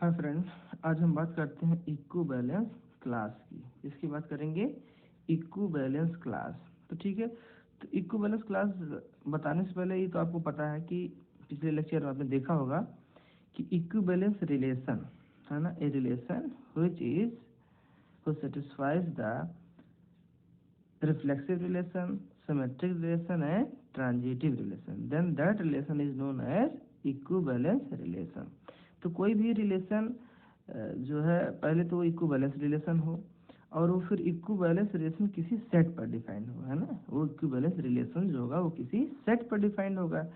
Hi friends, आज हम बात करते हैं इक्विवेलेंस क्लास की। इसकी बात करेंगे इक्विवेलेंस क्लास। तो ठीक है, तो इक्विवेलेंस क्लास बताने से पहले ये तो आपको पता है कि पिछले लेक्चर में आपने देखा होगा कि इक्विवेलेंस रिलेशन है ना, a relation which satisfies the reflexive relation, symmetric relation and transitive relation, then that relation is known as equivalence relation। तो कोई भी रिलेशन जो है पहले तो इक्विवेलेंस रिलेशन हो और वो फिर इक्विवेलेंस रिलेशन किसी सेट पर डिफाइंड हो, है ना। वो इक्विवेलेंस रिलेशन जो होगा वो किसी सेट पर डिफाइंड होगा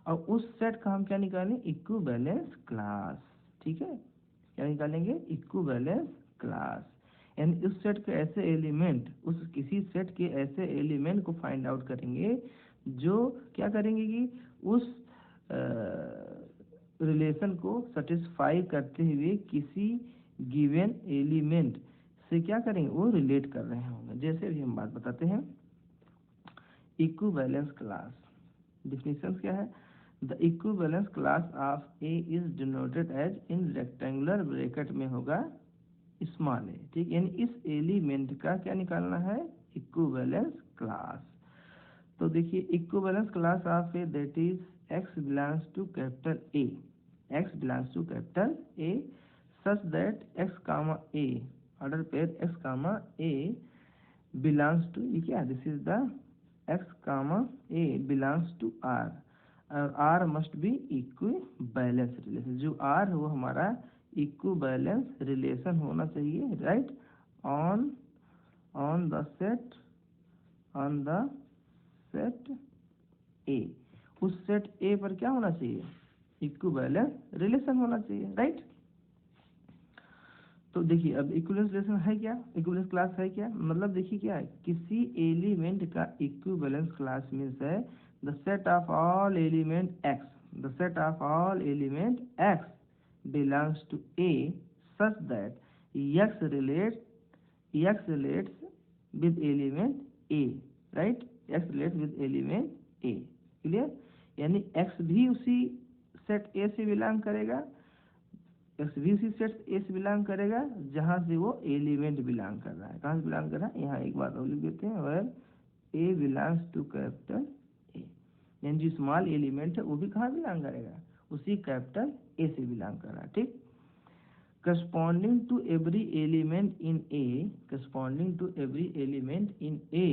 और उस सेट का हम क्या निकालें, इक्विवेलेंस क्लास। ठीक है, क्या निकालेंगे, इक्विवेलेंस क्लास। यानी उस सेट के ऐसे एलिमेंट, उस किसी सेट के ऐसे एलिमेंट को फाइंड आउट करेंगे जो क्या करेंगे कि उस रिलेशन को सेटिस्फाई करते हुए किसी गिवन एलिमेंट से क्या करेंगे, वो रिलेट कर रहे होंगे। जैसे भी हम बात बताते हैं इक्विवेलेंस क्लास, डिफिनेशन क्या है, the equivalence class of A is denoted as, in rectangular bracket में होगा स्मॉल ए। ठीक, यानी इस एलिमेंट का क्या निकालना है, इक्विवेलेंस क्लास। तो देखिए equivalence class of A that is x belongs to capital A, x belongs to capital A such that x comma A, order pair x comma A belongs to, ये क्या, this is the x comma A belongs to R और R must be equivalence relation। जो R है वो हमारा equivalence relation होना चाहिए, right, on the set A। उस सेट ए पर क्या होना चाहिए, इक्विवेलेंस रिलेशन होना चाहिए, राइट। तो देखिए अब इक्विवेलेंस रिलेशन है क्या, इक्विवेलेंस क्लास है क्या, मतलब देखिए क्या है, किसी एलिमेंट का इक्विवेलेंस क्लास मींस है the set of all element x, the set of all element x belongs to A such that x relates with element A, right, x relates with element A. Clear, यानी x भी उसी set A से belong करेगा, x भी उसी set A से belong करेगा जहां से वो एलिमेंट बिलोंग कर रहा है। कहाँ से बिलोंग कर रहा है, यहाँ एक बात और लिख देते हैं, where A belongs to capital A, यानी जो स्मॉल एलिमेंट है वो भी कहाँ बिलोंग करेगा, उसी कैपिटल A से बिलोंग कर रहा है। ठीक, corresponding to every element in A, corresponding to every element in A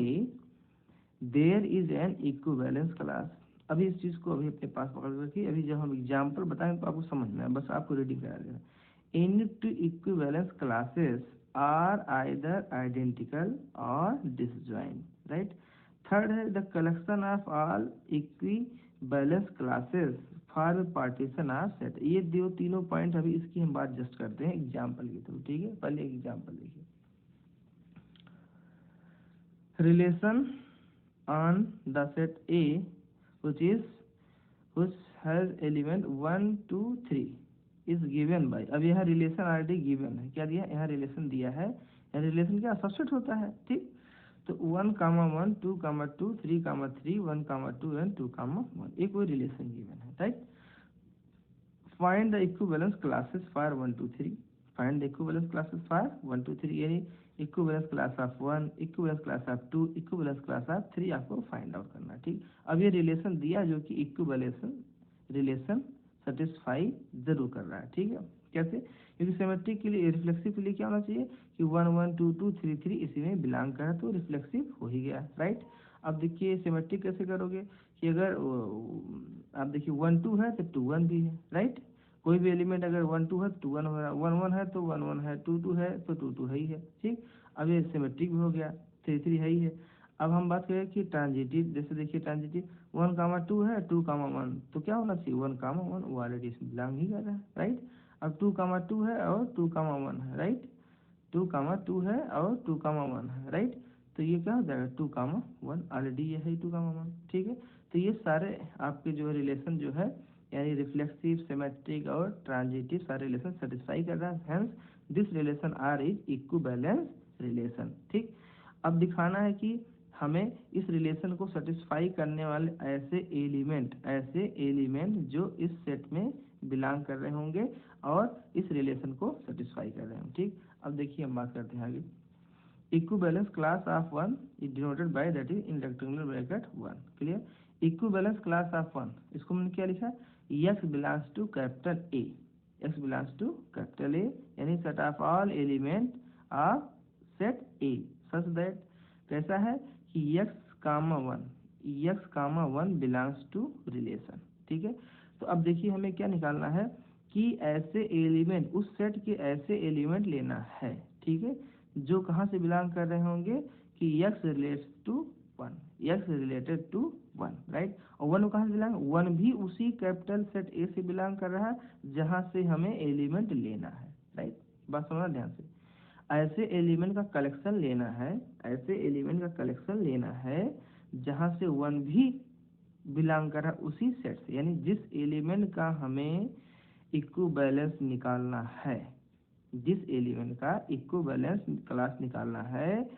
there is an equivalence class। अभी इस चीज को अभी अपने पास पकड़ रखिए, अभी जब हम एग्जाम्पल बताएंगे तो आपको समझना है, बस आपको रीडिंग करा देना। Any two equivalence classes are either identical और डिसजॉइंट, राइट। थर्ड है the collection of all equivalence classes for partition of set. ये दो तीनों पॉइंट अभी इसकी हम बात जस्ट करते हैं एग्जाम्पल के थ्रू। ठीक है, पहले एग्जाम्पल देखिए, relation on the set A which has element 1 2 3 is given by, अब यह रिलेशन ऑलरेडी गिवन है, क्या दिया, यहाँ रिलेशन दिया है, यह रिलेशन क्या सबसेट होता है। ठीक, तो 1 कामा 1 2 कामा 2 3 कामा 3 1 कामा 2 एंड 2 कामा 1, एक कोई रिलेशन गिवन है, right. Find the equivalence classes for 1 2 3, find the equivalence classes for 1 2 3, यानी equivalence class of 1, equivalence class of 2, equivalence class of 3 आपको फाइंड आउट करना है। ठीक, अब ये रिलेशन दिया जो कि इक्विवेलेंस रिलेशन सेटिस्फाई जरूर कर रहा है। ठीक है, कैसे, क्योंकि सिमेट्रिक के लिए, रिफ्लेक्सिव के लिए क्या होना चाहिए कि 1 1 2 2 3 3 इसी में बिलोंग कर तो रिफ्लेक्सिव हो ही गया, राइट। अब देखिए सिमेट्रिक कैसे करोगे कि अगर आप देखिए 1 2 है तो 2 1 भी है, राइट। कोई भी एलिमेंट अगर 1 2 है तो 2 1 होगा, 1 1 है तो 1 1 है, 2 2 है तो 2 2 है ही है। ठीक, अब ये सिमेट्रिक भी हो गया, 3 3 है ही है। अब हम बात करें कि ट्रांजिटिव, जैसे देखिए ट्रांजिटिव 1 कामा 2 है 2 कामा 1, तो क्या होना चाहिए 1 कामा 1, वो ऑलरेडी इसमें बिलोंग ही कर रहा है, राइट। अब 2 कामा 2 है और 2 कामा 1 है, राइट, 2 कामा 2 है और 2 कामा 1 है, राइट। तो ये क्या हो जाएगा 2 कामा 1, ऑलरेडी ये है 2 कामा 1। ठीक है, तो ये सारे आपके जो रिलेशन जो है यानी रिफ्लेक्सिव, सिमेट्रिक और ट्रांजिटिव सारे रिलेशन सेटिस्फाई कर रहा है, hence this relation R is equivalence relation. ठीक, अब दिखाना है कि हमें इस रिलेशन को सेटिस्फाई करने वाले ऐसे एलिमेंट जो इस सेट में बिलोंग कर रहे होंगे और इस रिलेशन को सेटिस्फाई कर रहे होंगे। ठीक, अब देखिए हम बात करते हैं आगे। Equivalence class of one is denoted by that is in rectangular bracket 1। Clear. Equivalence class of one, इसको मैंने क्या लिखा, x belongs to capital A, x belongs to capital A, यानी set of all element of set A such that कैसा है कि x comma one belongs to relation. ठीक है, तो अब देखिए हमें क्या निकालना है कि ऐसे एलिमेंट, उस सेट के ऐसे एलिमेंट लेना है, ठीक है, जो कहाँ से बिलोंग कर रहे होंगे कि x related to one, right. और वन कहाँ से बिलोंग, वन भी उसी कैपिटल सेट ए से बिलोंग कर रहा है जहाँ से हमें एलिमेंट लेना है, राइट। बात समझना ध्यान से, ऐसे एलिमेंट का कलेक्शन लेना है, ऐसे एलिमेंट का कलेक्शन लेना है जहाँ से वन भी बिलोंग कर रहा है उसी सेट से, यानी जिस एलिमेंट का हमें इक्विवेलेंस निकालना है, जिस एलिमेंट का इक्विवेलेंस क्लास निकालना है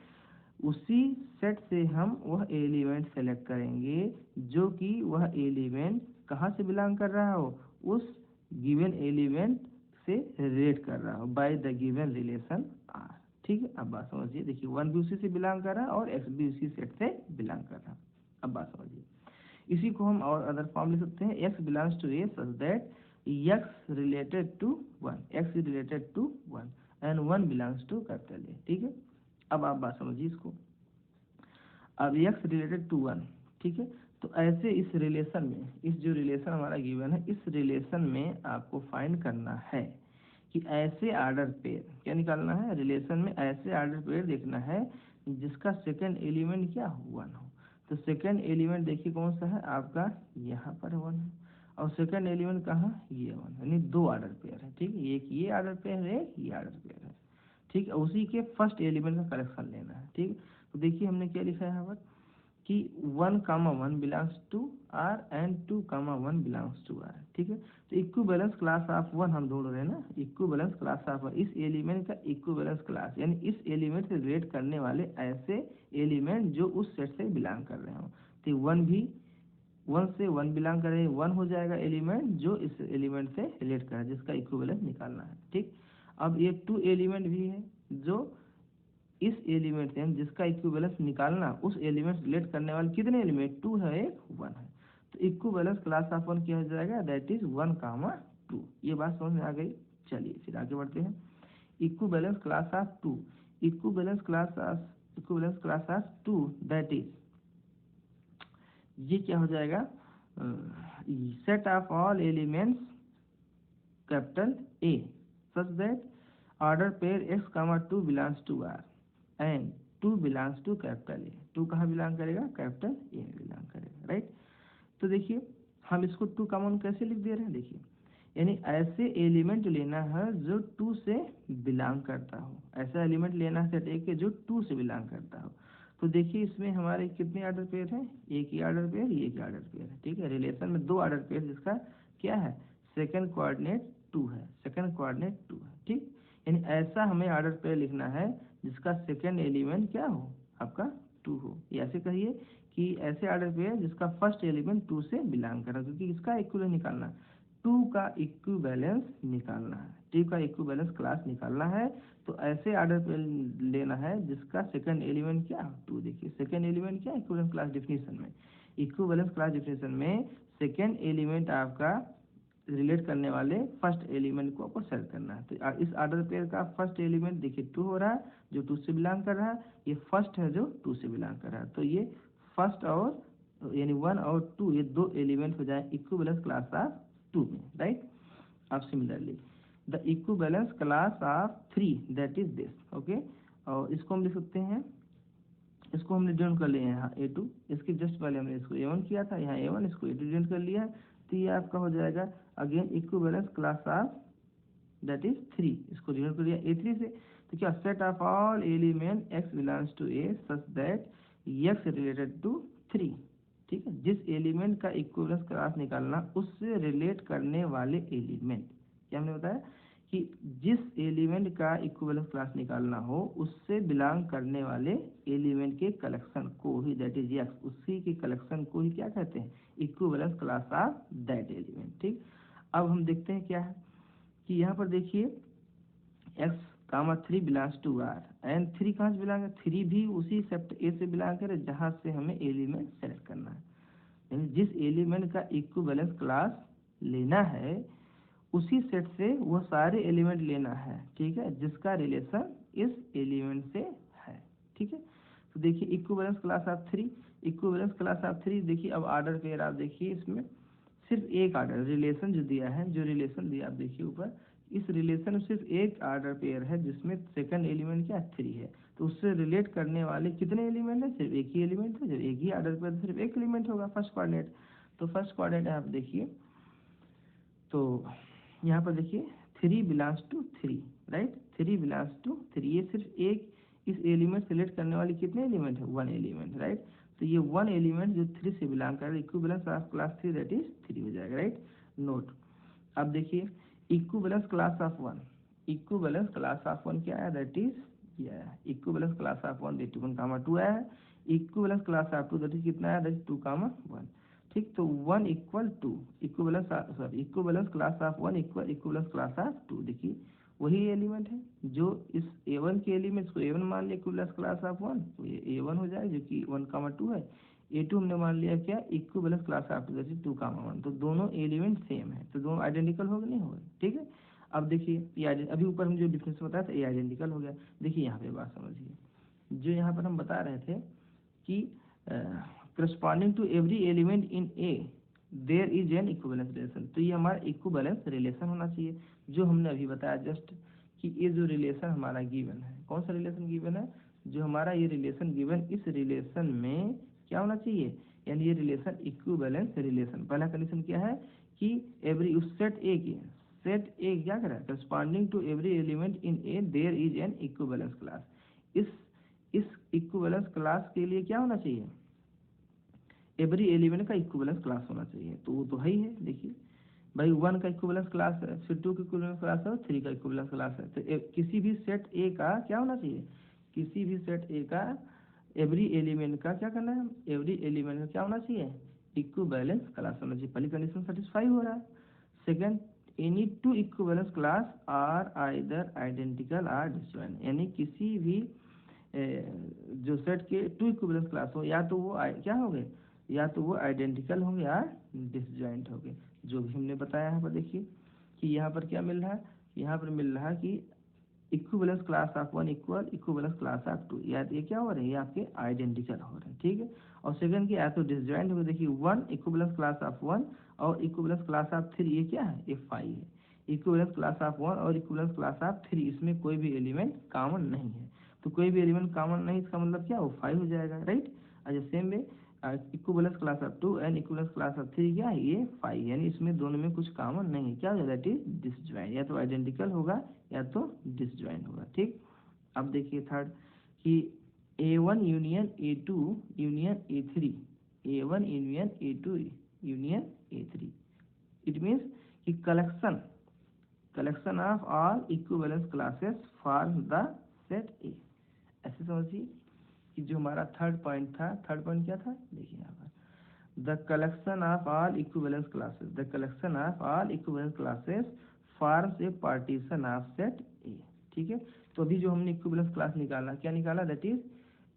उसी सेट से हम वह एलिमेंट सेलेक्ट करेंगे जो कि वह एलिमेंट कहाँ से बिलोंग कर रहा हो, उस गिवन एलिमेंट से रिलेट कर रहा हो by the given relation R. ठीक है, अब बात समझिए। देखिए वन भी उसी से बिलोंग कर रहा है और एक्स भी उसी सेट से बिलोंग कर रहा है। अब बात समझिए, इसी को हम और अदर फॉर्म लिख सकते हैं, x belongs to A such that x related to one, x is related to one and one belongs to capital A. ठीक है, अब आप बात समझिए इसको। अब x रिलेटेड टू वन, ठीक है, तो ऐसे इस रिलेशन में, इस जो रिलेशन हमारा गिवन है, इस रिलेशन में आपको फाइंड करना है कि ऐसे आर्डर पेयर क्या निकालना है, रिलेशन में ऐसे आर्डर पेयर देखना है जिसका सेकंड एलिमेंट क्या वन हो। तो सेकंड एलिमेंट देखिए कौन सा है आपका, यहाँ पर वन है, और सेकंड एलिमेंट कहाँ, ये वन, यानी दो आर्डर पेयर है। ठीक है, एक ये आर्डर पेयर है, एक ये आर्डर पेयर है। ठीक है, उसी के फर्स्ट एलिमेंट का कलेक्शन लेना है। ठीक, तो देखिए हमने क्या लिखा है यहाँ पर कि 1,1 belongs to R and 2,1 belongs to R. ठीक है, तो इक्विवेलेंस क्लास ऑफ वन हम ढूंढ रहे हैं ना, इक्विवेलेंस क्लास ऑफ वन, इस एलिमेंट का इक्विवेलेंस क्लास, यानी इस एलिमेंट से रिलेट करने वाले ऐसे एलिमेंट जो उस सेट से बिलोंग कर रहे हो। तो वन भी वन से वन बिलोंग कर रहे हैं, वन हो जाएगा एलिमेंट जो इस एलिमेंट से रिलेट कर रहा है, जिसका इक्विवेलेंस निकालना है। ठीक, अब ये टू एलिमेंट भी है जो इस एलिमेंट से जिसका इक्विवेलेंस निकालना, उस एलिमेंट रिलेट करने वाले कितने एलिमेंट, टू है, एक वन है। तो इक्विवेलेंस क्लास ऑफ वन क्या हो जाएगा, दैट इज 1,2। ये बात समझ में आ गई। चलिए फिर आगे बढ़ते हैं। Equivalence class of two, equivalence class of two that is, ये क्या हो जाएगा, set of all elements capital A such that order pair x, 2 belongs to R and 2 belongs to capital A. 2 कहाँ बिलोंग करेगा, कैपिटल ए में belong करेगा, right. तो देखिए हम इसको 2 कॉमन कैसे लिख दे रहे हैं, देखिए यानी ऐसे एलिमेंट लेना है जो 2 से बिलोंग करता हो, ऐसा एलिमेंट लेना है सेट ए के जो 2 से बिलोंग करता हो। तो देखिए इसमें हमारे कितने आर्डर पेयर हैं, एक ही आर्डर पेयर, ये एक आर्डर पेयर है। ठीक है, रिलेशन में दो आर्डर पेयर जिसका क्या है, सेकंड कोऑर्डिनेट 2 है, सेकंड कोऑर्डिनेट 2 है। ठीक, यानी ऐसा हमें आर्डर पेयर लिखना है जिसका सेकंड एलिमेंट क्या हो, आपका 2 हो। या ऐसे कहिए कि ऐसे आर्डर पेयर जिसका फर्स्ट एलिमेंट 2 से बिलोंग कर रहा है, क्योंकि इसका इक्विवेलेंस निकालना, 2 का इक्विवेलेंस निकालना है, 2 का इक्विवेलेंस क्लास निकालना है। तो ऐसे आर्डर पेयर लेना है जिसका सेकंड एलिमेंट क्या, 2। देखिए सेकंड एलिमेंट क्या, इक्विवेलेंस क्लास डिफिनीशन में, इक्विवेलेंस क्लास डिफिनीशन में सेकंड एलिमेंट आपका रिलेट करने वाले फर्स्ट एलिमेंट को आपको सेलेक्ट करना है। तो इस आर्डर पेयर का फर्स्ट एलिमेंट देखिए 2 हो रहा है जो 2 से बिलोंग कर रहा है, ये फर्स्ट है जो 2 से बिलोंग कर रहा है। तो ये फर्स्ट और यानी 1 और 2 ये दो एलिमेंट हो जाए इक्विवेलेंस क्लास ऑफ 2 में, राइट। अब similarly the equivalence class of 3 that is this, okay. और इसको हम लिख सकते हैं, इसको हमने जॉइन कर लिया है यहाँ A2, इसके जस्ट पहले हमने इसको A1 किया था, यहाँ A1, इसको A2 जॉइन कर लिया है। तो ये आपका हो जाएगा again equivalence class of that is 3, इसको जॉइन कर लिया A3 से। तो क्या, set of all element x belongs to A such that x related to 3। ठीक है, जिस एलिमेंट का इक्विवेलेंस क्लास निकालना उससे रिलेट करने वाले एलिमेंट, क्या हमने बताया कि जिस एलिमेंट का इक्विवेलेंस क्लास निकालना हो उससे बिलोंग करने वाले एलिमेंट के कलेक्शन को ही, दैट इज x, उसी के कलेक्शन को ही क्या कहते हैं, equivalence class of that element. ठीक, अब हम देखते हैं क्या है कि यहाँ पर देखिए x comma 3 belongs to r and 3 कहाँ से बिलोंग है, 3 भी उसी सेट ए से बिलोंग करे जहाँ से हमें एलिमेंट सेलेक्ट करना है, यानी जिस एलिमेंट का इक्विवेलेंस क्लास लेना है उसी सेट से वो सारे एलिमेंट लेना है, ठीक है, जिसका रिलेशन इस एलिमेंट से है, ठीक है। तो देखिए equivalence class of 3, equivalence class of 3, देखिए अब आर्डर पेयर आप देखिए इसमें सिर्फ एक आर्डर रिलेशन जो दिया है, जो रिलेशन दिया आप देखिए ऊपर, इस रिलेशन में सिर्फ एक आर्डर पेयर है जिसमें सेकंड एलिमेंट क्या 3 है, तो उससे रिलेट करने वाले कितने एलिमेंट है, सिर्फ एक ही एलिमेंट है, जब एक ही आर्डर पेयर सिर्फ एक एलिमेंट होगा फर्स्ट कोऑर्डिनेट। तो फर्स्ट कोऑर्डिनेट आप देखिए तो यहाँ पर देखिए 3 belongs to 3, right, 3 belongs to 3, ये सिर्फ एक इस एलिमेंट सेलेक्ट करने वाली कितने एलिमेंट है, वन एलिमेंट, राइट। तो ये वन एलिमेंट जो 3 से बिलोंग कर रहा है, equivalence of class 3 that is 3 हो जाएगा, राइट। नोट, अब देखिए equivalence class of 1, equivalence class of 1 क्या है, दैट इज ये है इक्विवेलेंस क्लास ऑफ 1 दैट 1 कामा 2 है, equivalence class of 2 that is कितना है, दैट इज 2 कामा 1, ठीक। तो 1 equal to equivalence sorry equivalence class of 1 equal equivalence class of 2, देखिए वही एलिमेंट है जो इस a1 के एलिमेंट्स को a1 मान लिया इक्विवेलेंस क्लास ऑफ 1, तो ये a1 हो जाएगा जो कि 1 कामा 2 है, a2 हमने मान लिया क्या इक्विवेलेंस क्लास ऑफ 2 जैसे 2 कामा 1, तो दोनों एलिमेंट सेम है, तो दोनों आइडेंटिकल हो गए, नहीं हो गए, ठीक है। अब देखिए ये अभी ऊपर हम जो डिफरेंस बताया था ये आइडेंटिकल हो गया, देखिए यहाँ पे बात समझिए, जो यहाँ पर हम बता रहे थे कि corresponding to every element in A there is an equivalence relation, तो ये हमारा इक्विवेलेंस रिलेशन होना चाहिए, जो हमने अभी बताया जस्ट कि ये जो रिलेशन हमारा गिवन है, कौन सा रिलेशन गिवन है, जो हमारा ये रिलेशन गिवन, इस रिलेशन में क्या होना चाहिए, यानी ये रिलेशन इक्विवेलेंस रिलेशन, पहला कंडीशन क्या है कि एवरी उस सेट ए की सेट ए क्या करा corresponding to every element in A there is an equivalence class, इस इक्विवेलेंस क्लास के लिए क्या होना चाहिए, एवरी एलिमेंट का इक्विवेलेंस क्लास होना चाहिए, तो वो तो है ही है, देखिए भाई 1 का इक्विवेलेंस क्लास है, फिर 2 का इक्विवेलेंस क्लास है, 3 का इक्विवेलेंस क्लास है, तो किसी भी सेट ए का क्या होना चाहिए, किसी भी सेट ए का एवरी एलिमेंट का क्या करना है, एवरी एलिमेंट का क्या होना चाहिए, इक्विवेलेंस क्लास होना चाहिए, पहली कंडीशन सेटिस्फाई हो रहा है। Second, any two equivalence class are either identical are disjoint, यानी किसी भी जो सेट के टू इक्विवेलेंस क्लास हो, या तो वो क्या हो गए, या तो वो आइडेंटिकल होंगे या डिसजॉइंट होंगे, जो भी हमने बताया यहाँ पर देखिए कि यहाँ पर क्या मिल रहा है, यहाँ पर मिल रहा है कि equivalence class of 1 equal equivalence class of 2, या ये क्या हो रहे हैं, ये आपके आइडेंटिकल हो रहे हैं, ठीक है। और सेकंड की या तो डिसजॉइंट होगा, देखिए 1 इक्विवेलेंस क्लास ऑफ 1 और इक्विवेलेंस क्लास ऑफ 3 ये क्या है, ये 5 है, इक्विवेलेंस क्लास ऑफ 1 और इक्विवेलेंस क्लास ऑफ 3 इसमें कोई भी एलिमेंट कॉमन नहीं है, तो कोई भी एलिमेंट कॉमन नहीं, इसका मतलब क्या, वो 5 हो जाएगा, राइट। अच्छा same way equivalence class of 2 and equivalence class of 3 क्या है, ये 5, यानी इसमें दोनों में कुछ कॉमन नहीं है, क्या हो जाएगा, दैट इज डिसजॉइंट, या तो आइडेंटिकल होगा या तो डिसजॉइंट होगा, ठीक। अब देखिए थर्ड कि A1 union A2 union A3, A1 union A2 union A3, it means कि collection of all equivalence classes form the set A, ऐसे समझिए कि जो हमारा थर्ड पॉइंट था, थर्ड पॉइंट क्या था, देखिए यहाँ पर the collection of all equivalence classes, the collection of all equivalence classes forms a partition of set A, ठीक है। तो अभी जो हमने इक्विवेलेंस क्लास निकाला, क्या निकाला, that is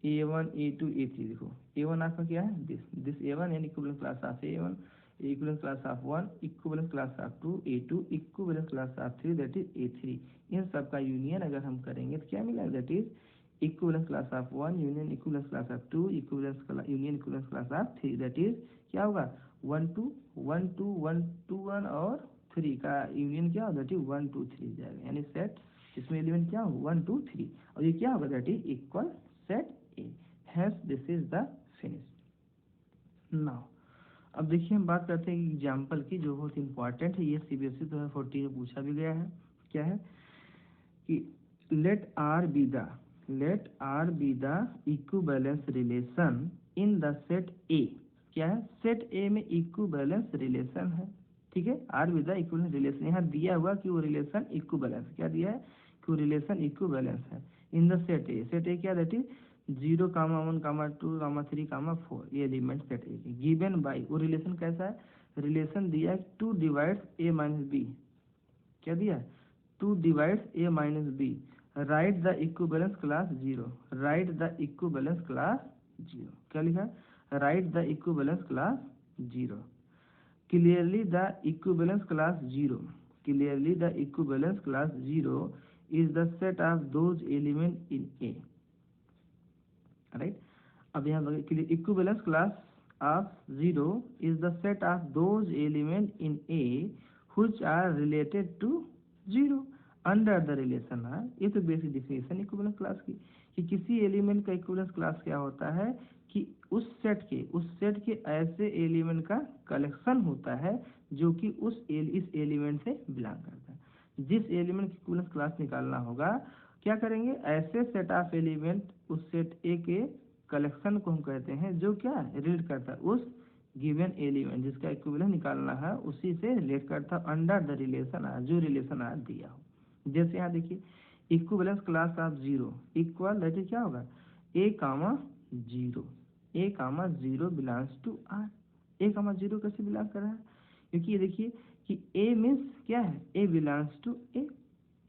A1 A2 A3, देखो A1 आपका क्या है, this A1 and equivalence class of A1 equivalence class of 1 equivalence class of 2 A2 equivalence class of 3 that is A3, इन सब का यूनियन अगर हम करेंगे तो क्या मिलेगा, that is equivalence class of 1 union equivalence class of 2 equivalence union equivalence class of 3 that is क्या होगा 1 2 1 2 1 2 1 और 3 का यूनियन क्या होगा, दैट इज 1 2 3 जाएगा, यानी सेट इसमें एलिमेंट क्या होगा 1 2 3, और ये क्या होगा, that is equal set A, hence this is the finish. Now अब देखिए हम बात करते हैं एग्जाम्पल की, जो बहुत इंपॉर्टेंट है, ये CBSE 2014 में पूछा भी गया है, क्या है कि let R be the equivalence relation in the set A, क्या है, सेट A में इक्विवेलेंस रिलेशन है, ठीक है, R be the equivalence relation, यहाँ दिया हुआ कि वो रिलेशन इक्विवेलेंस, क्या दिया है कि वो रिलेशन इक्विवेलेंस है in the set A, set A क्या, दैट इज 0 1 2 3 4, ये element set A given by, वो रिलेशन कैसा है, रिलेशन दिया है 2 डिवाइड्स a माइनस बी, क्या दिया है 2 divides a minus B, right the equivalence class 0, right the equivalence class 0, क्या लिखा है right the equivalence class 0, clearly the equivalence class 0, clearly the equivalence class 0 is the set of those element in A, right. अब यहाँ पर equivalence class of 0 is the set of those element in A which are related to 0 under the relation R। ये तो basic definition equivalence class की, कि किसी element का equivalence class क्या होता है कि उस सेट के ऐसे एलिमेंट का कलेक्शन होता है जो कि इस एलिमेंट से बिलोंग करता है। जिस एलिमेंट की इक्विवेलेंस क्लास निकालना होगा क्या करेंगे, ऐसे सेट ऑफ एलिमेंट उस सेट ए के कलेक्शन को हम कहते हैं जो क्या रिलेट करता है उस गिवन एलिमेंट जिसका इक्विवेलेंस निकालना है उसी से रिलेट करता है अंडर द रिलेशन आर, जो रिलेशन आर दिया हो। जैसे यहाँ देखिए equivalence class of 0 equal that क्या होगा a comma 0, a comma 0 belongs to r। a comma 0 कैसे बिलोंग कर रहा है, क्योंकि ये देखिए कि a मीन्स क्या है a belongs to a,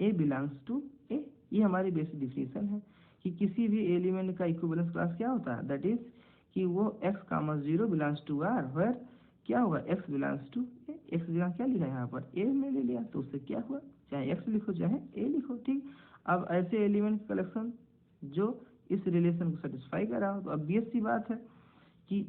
a belongs to a, ये हमारी बेसिक डिफिनेशन है कि किसी भी एलिमेंट का इक्विवेलेंस क्लास क्या होता है, दैट इज कि वो x comma 0 belongs to r, where क्या होगा x belongs to a, x belong क्या लिखा है यहाँ पर a में ले लिया, तो उससे क्या हुआ चाहे x लिखो चाहे a लिखो, ठीक। अब ऐसे एलिमेंट कलेक्शन जो इस रिलेशन को सेटिस्फाई कर रहा हो, तो अब सी बात है कि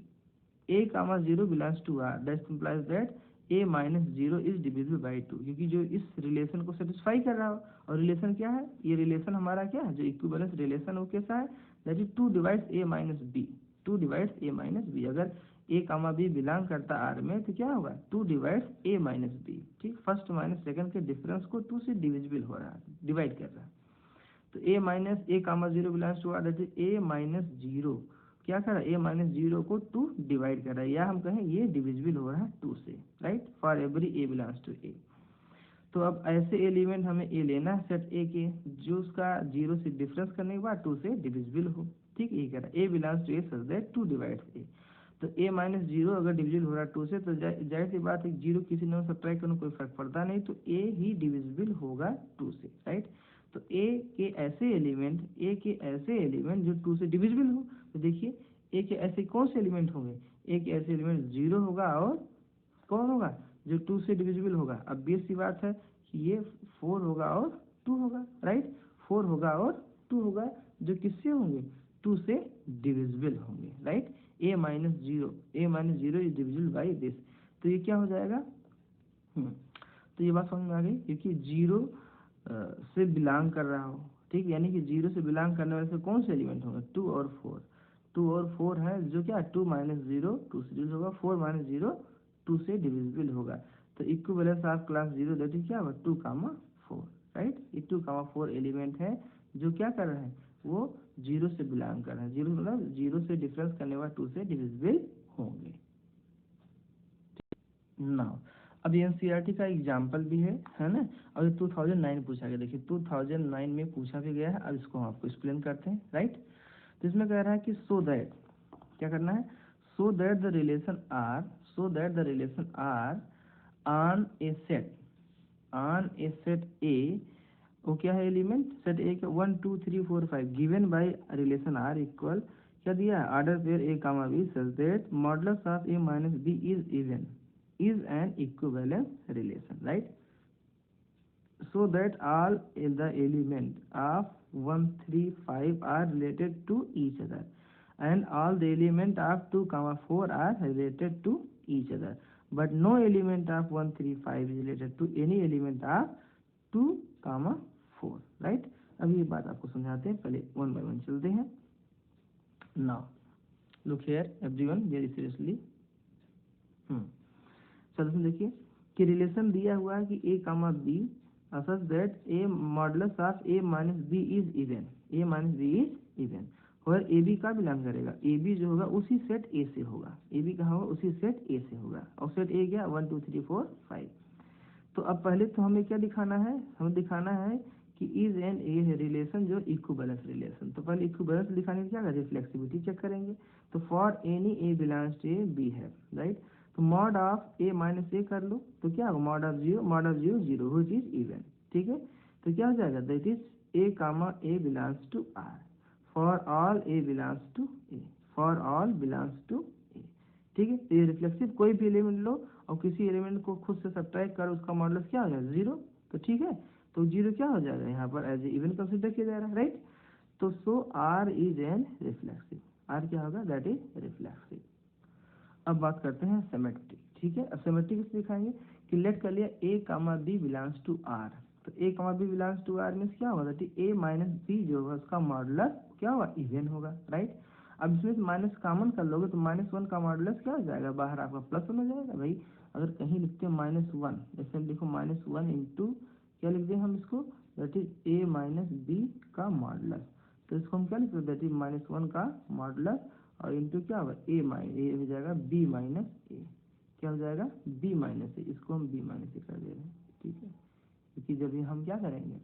a comma 0 belongs to r, that implies that a minus 0 is divisible by 2, क्योंकि जो इस रिलेशन को सेटिस्फाई कर रहा हो, और रिलेशन क्या है, ये रिलेशन हमारा क्या है जो इक्विवेलेंस रिलेशन वो कैसा है, that is 2 divides a minus B, 2 divides a minus B. अगर a कामा b बिलोंग करता r में तो क्या होगा 2 डिवाइड्स a माइनस बी, ठीक। फर्स्ट माइनस सेकंड के डिफरेंस को 2 से डिविजिबल हो रहा है, डिवाइड कर रहा है, तो a minus a comma 0 belongs to r, that is a minus 0 क्या कर रहा है a माइनस 0 को 2 डिवाइड कर रहा है, या हम कहें ये डिविजिबल हो रहा है 2 से, right, for every a belongs to a। तो अब ऐसे एलिमेंट हमें a लेना है सेट a के जो उसका 0 से डिफरेंस करने के बाद 2 से डिविजिबल हो, ठीक। ये कह रहा है a belongs to a such that 2 divides a, तो a माइनस 0 अगर डिविजिबल हो रहा है 2 से, तो जाहिर सी बात है 0 किसी ने सब्ट्रैक्ट करने कोई फर्क पड़ता नहीं, तो a ही डिविजिबल होगा 2 से, राइट। तो a के ऐसे एलिमेंट जो 2 से डिविजिबल हो, तो देखिए a के ऐसे कौन से एलिमेंट होंगे, a के ऐसे एलिमेंट 0 होगा और कौन होगा जो 2 से डिविजिबल होगा। अब बेस की बात है कि ये 4 होगा और 2 होगा, राइट, 4 होगा और 2 होगा जो किससे होंगे 2 से डिविजिबल होंगे, right. a minus 0 is divisible by this, तो ये क्या हो जाएगा, तो ये बात समझ में आ गई, क्योंकि 0 से बिलोंग कर रहा हो, ठीक, यानी कि 0 से बिलोंग करने वाले से कौन से एलिमेंट होंगे 2 और 4 है जो क्या 2 माइनस 0 2 से डिविजिबल होगा, 4 माइनस 0 2 से डिविजिबल होगा, तो equivalence of class 0 that is क्या होगा 2 कामा 4, राइट। ये 2 कामा 4 एलिमेंट है जो क्या कर रहे हैं वो 0 से बिलोंग कर रहे हैं, 0 मतलब 0 से डिफरेंस करने वाले 2 से डिविजिबल होंगे। नाउ अब एनसीईआरटी का एग्जाम्पल भी है ना, और 2009 पूछा गया, देखिए 2009 में पूछा भी गया है, अब इसको हम आपको एक्सप्लेन करते हैं, राइट। तो इसमें कह रहा है कि सो दैट क्या करना है, so that the relation R on A set A, वो क्या है एलिमेंट सेट ए के 1 2 3 4 5 given by relation R equal क्या दिया है order pair A comma B such that modulus of A minus B is even is an equivalence relation, right? So that all the element of 1 3 5 are related to each other and all the element of 2 comma 4 are related to each other, but no element of 1 3 5 is related to any element of 2 comma 4, right? अब ये बात आपको समझाते हैं, पहले one by one चलते हैं। Now look here everyone very seriously, solution देखिए कि रिलेशन दिया हुआ है कि a comma b such that a modulus of a minus b is even, a minus b is even, और ए बी का बिलोंग करेगा, ए बी जो होगा उसी सेट ए से होगा, ए बी कहाँ होगा उसी सेट ए से होगा, और सेट ए क्या 1 2 3 4 5। तो अब पहले तो हमें क्या दिखाना है, हमें दिखाना है कि इज एन ए रिलेशन जो इक्विवेलेंस रिलेशन, तो पहले इक्विवेलेंस दिखाने के क्या करें रिफ्लेक्सिविटी चेक करेंगे, तो for any a belongs to A b है, राइट। तो mod of A minus a कर लो तो क्या होगा, mod of zero zero which is even. ठीक है, तो क्या हो जाएगा, that is a comma A belongs to R for all a belongs to A, for all belongs to A. ठीक है, तो ये रिफ्लेक्सिव कोई भी एलिमेंट लो और किसी एलिमेंट को खुद से सब्ट्रैक्ट करो, उसका मॉडुलस क्या हो जाएगा, जीरो। तो ठीक है, तो जीरो क्या हो जाएगा यहाँ पर एज ए इवन कंसिडर किया जा रहा है, राइट। तो so R is an reflexive, R क्या होगा, दैट इज रिफ्लेक्सिव। अब बात करते हैं सिमेट्रिक। ठीक है, अब सिमेट्रिक इसे दिखाएंगे कि लेट कर लिया a comma B belongs to R, तो ए comma B belongs to R means क्या होगा, that is A minus b जो होगा उसका मॉडुलस क्या होगा, इवन होगा, राइट। अब इसमें से माइनस कॉमन कर लोगे तो -1 का मॉडुलस क्या हो जाएगा, बाहर आपका +1 हो जाएगा। भाई अगर कहीं लिखते हैं -1, जैसे हम लिखो -1 इंटू क्या लिख दें हम इसको, that is A minus B का मॉडुलस, तो इसको हम क्या लिख सकते, दैट इज -1 का मॉडुलस और इंटू क्या होगा, ए हो जाएगा बी माइनस ए, क्या हो जाएगा, बी माइनस ए, इसको हम बी माइनस ए कर दे रहे हैं। ठीक है, क्योंकि जब ये हम क्या करेंगे,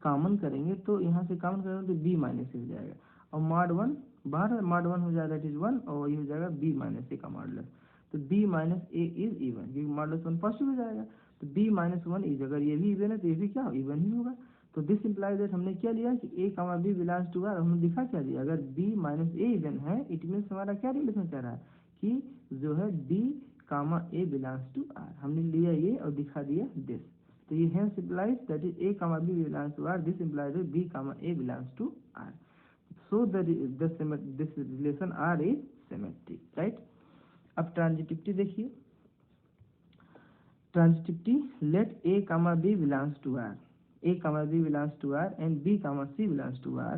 कॉमन करेंगे तो यहाँ से कॉमन करेंगे तो बी माइनस ए हो जाएगा और मॉड 1 बाहर, मॉड 1 हो जाएगा, दैट इज 1 और ये हो जाएगा बी माइनस ए का मॉडुलस। तो B minus A is even, क्योंकि मॉडुलस 1 पॉजिटिव हो जाएगा, तो बी माइनस 1 इज, अगर ये भी इवन है तो ये भी क्या इवन ही होगा। तो दिस इम्प्लाइज दैट हमने क्या लिया कि A comma B belongs to R, हमने दिखा क्या दिया, अगर बी माइनस ए इवन है इट मीन्स हमारा क्या रिलेशन कह रहा है कि जो है B comma A belongs to R, हमने लिया ये और दिखा दिया दिस। तो ये hence implies that is a comma b belongs to R, this implies that b comma a belongs to R, so this relation R is symmetric, right। अब transitivity देखिए, transitivity let a comma b belongs to R, a comma b belongs to R and b comma c belongs to R,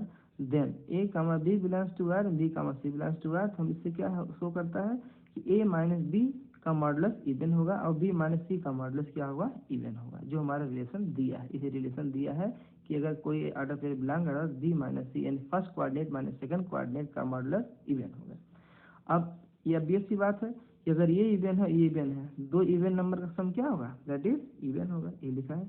then a comma b belongs to R and b comma c belongs to R, तो हम इससे क्या show करता है कि a minus B का modulus even होगा और b माइनस सी का मॉडुलस क्या होगा, इवन होगा, जो हमारा रिलेशन दिया है। इसे रिलेशन दिया है कि अगर कोई ऑर्डर पेयर बिलोंग कर b माइनस सी यानी first coordinate minus second coordinate का मॉडुलस इवन होगा। अब ये obvious सी बात है कि अगर ये इवन है ये इवन है, दो इवन नंबर का सम क्या होगा, दैट इज इवन होगा। ये लिखा है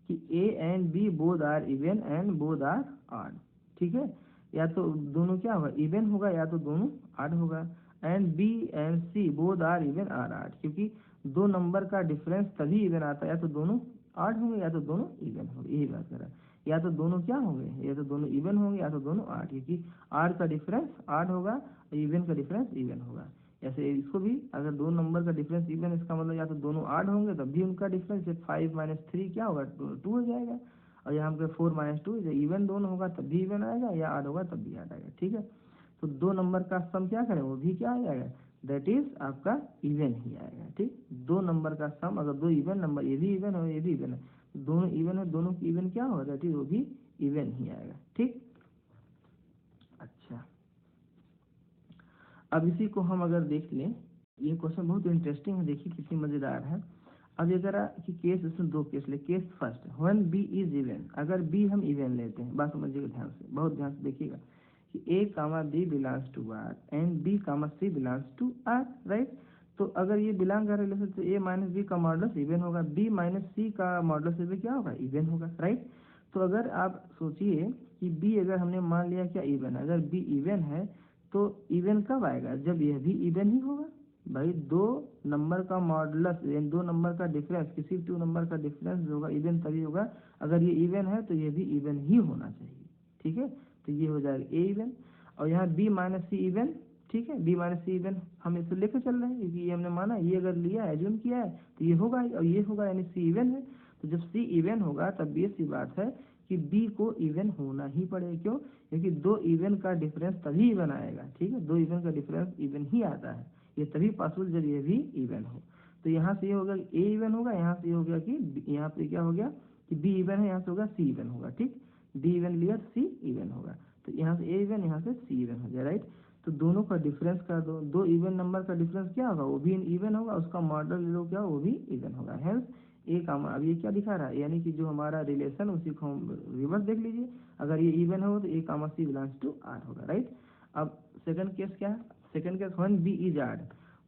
कि a and b both are even and both are odd. ठीक है, या तो दोनों क्या होगा, इवन होगा या तो दोनों ऑड होगा। And B and C both are even are odd, क्योंकि दो नंबर का डिफरेंस तभी इवन आता है या तो दोनों ऑड होंगे या तो दोनों इवन होंगे, यही बात कर रहा है। या तो दोनों क्या होंगे, या तो दोनों इवन होंगे या तो दोनों ऑड, क्योंकि आर का डिफरेंस ऑड होगा और इवन का डिफरेंस इवन होगा। ऐसे इसको भी अगर दो नंबर का डिफरेंस इवन, इसका मतलब या तो दोनों ऑड होंगे तब भी उनका डिफरेंस 5 माइनस 3 क्या होगा, 2 हो जाएगा। और यहाँ पे 4 माइनस 2 इवन दोनों होगा तब भी इवन आएगा, या ऑड होगा तब भी ऑड आएगा। ठीक है, तो दो नंबर का सम क्या करें, वो भी क्या आ जाएगा, दैट इज आपका इवन ही आएगा। ठीक, दो नंबर का सम, अगर दो इवन नंबर, ये भी इवन है ये भी इवन है, दोनों इवन है, दोनों की इवन क्या होगा, दैट इज वो भी इवन ही आएगा। ठीक, अच्छा अब इसी को हम अगर देख लें, ये क्वेश्चन बहुत इंटरेस्टिंग है, देखिए कितनी मजेदार है। अब ये करा कि केस, इसमें दो केस ले, case first when B is even, अगर बी हम इवन लेते हैं, बात समझिएगा ध्यान से, बहुत ध्यान से देखिएगा कि a comma b belongs to R and b comma c belongs to R, right. तो अगर ये बिलोंग कर रिलेशन तो a माइनस बी का मॉडुलस इवन होगा, b माइनस सी का मॉडुलस भी क्या होगा, इवन होगा, राइट। तो अगर आप सोचिए कि b अगर हमने मान लिया क्या इवन, अगर b इवन है तो इवन कब आएगा, जब यह भी इवन ही होगा। भाई दो नंबर का मॉडुलस यानी दो नंबर का डिफरेंस, किसी टू नंबर का डिफरेंस होगा इवन तभी होगा, अगर ये इवन है तो ये भी इवन ही होना चाहिए। ठीक है, तो ये हो जाएगा ए इवन, और यहाँ बी माइनस सी इवन। ठीक है, बी माइनस सी इवन हम इसे लेकर चल रहे हैं क्योंकि ये हमने माना, ये अगर लिया एज्यूम किया है तो ये होगा और ये होगा, यानी सी इवन है। तो जब सी इवन होगा तब ये सी बात है कि बी को इवन होना ही पड़ेगा। क्यों, क्योंकि दो इवन का डिफरेंस तभी इवन आएगा। ठीक है, दो इवन का डिफरेंस इवन ही आता है, ये तभी पॉसिबल जब ये भी इवन हो। तो यहाँ से ये होगा ए इवन होगा, यहाँ से ये हो गया कि यहाँ पे क्या हो गया कि बी इवन है, यहाँ से होगा सी इवन होगा। ठीक, डी इवन लिया सी इवन होगा, तो यहाँ से ए इवन यहाँ से सी इवन हो गया, राइट। तो दोनों का डिफरेंस कर दो, दो इवन नंबर का डिफरेंस क्या होगा, वो भी इवन होगा, उसका मॉडल ले लो क्या, वो भी इवन होगा। हेंस ए कामा, अब ये क्या दिखा रहा है, यानी कि जो हमारा रिलेशन उसी को हम रिवर्स देख लीजिए, अगर ये इवन हो तो ए comma C belongs to R होगा, राइट। अब सेकंड केस क्या है, second case when B is odd,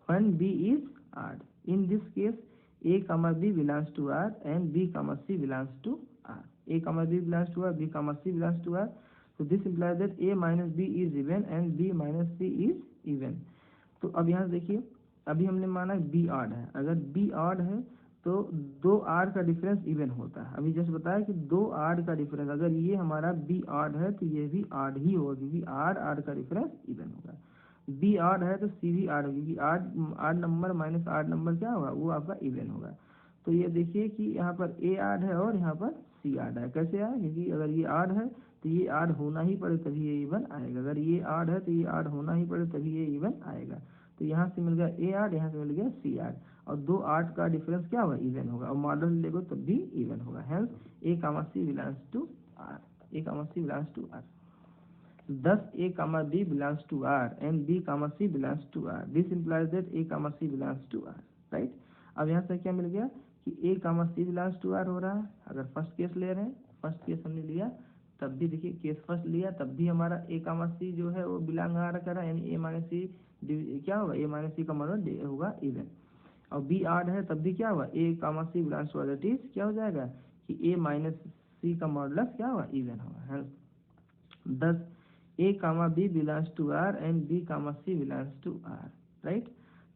when B is odd, in this case a comma b belongs to R and b comma c belongs to R. a comma b belongs to R, b comma c belongs to R. So this implies that a minus b is even and b minus c is even. तो अब यहाँ देखिए अभी हमने माना be odd है, अगर be odd है तो दो आड का डिफरेंस इवन होता है। अभी जैसे बताया कि दो आड का डिफरेंस, अगर ये हमारा बी ऑड है तो ये भी ऑड ही होगा, क्योंकि आड आड का डिफरेंस इवन होगा। बी ऑड है तो सी भी ऑड होगी, क्योंकि आड नंबर माइनस आड नंबर क्या होगा, वो आपका इवन होगा। तो ये देखिए कि यहाँ पर ए आड है और यहाँ पर सी आड है। कैसे आया, क्योंकि अगर ये आड है तो ये आड होना ही पड़े तभी ये इवन आएगा, अगर ये आड है तो ये आड होना ही पड़े तभी ये इवन आएगा। तो यहाँ से मिल गया ए आड, यहाँ से मिल गया सी आड, और दो आड का डिफरेंस क्या होगा, इवन होगा, और मॉडल लेगो तब भी इवन होगा। Hence A comma C belongs to R, A comma C belongs to R. Thus A comma B belongs to R and B comma C belongs to R. This implies that A comma C belongs to R, right? अब यहाँ से क्या मिल गया कि A comma C belongs to R हो रहा है। अगर फर्स्ट केस ले रहे हैं, फर्स्ट केस हमने लिया, तब भी देखिए केस फर्स्ट लिया तब भी हमारा A comma C जो है वो बिलोंग आ रहा है, यानी A माइनस सी क्या होगा, A माइनस सी का मॉडल होगा इवन। और बी आड है तब भी क्या होगा, a comma C belongs to that is क्या हो जाएगा कि ए माइनस सी का मॉडुलस क्या होगा, इवन होगा। 10 ए comma B belongs to R and b comma C belongs to R, right.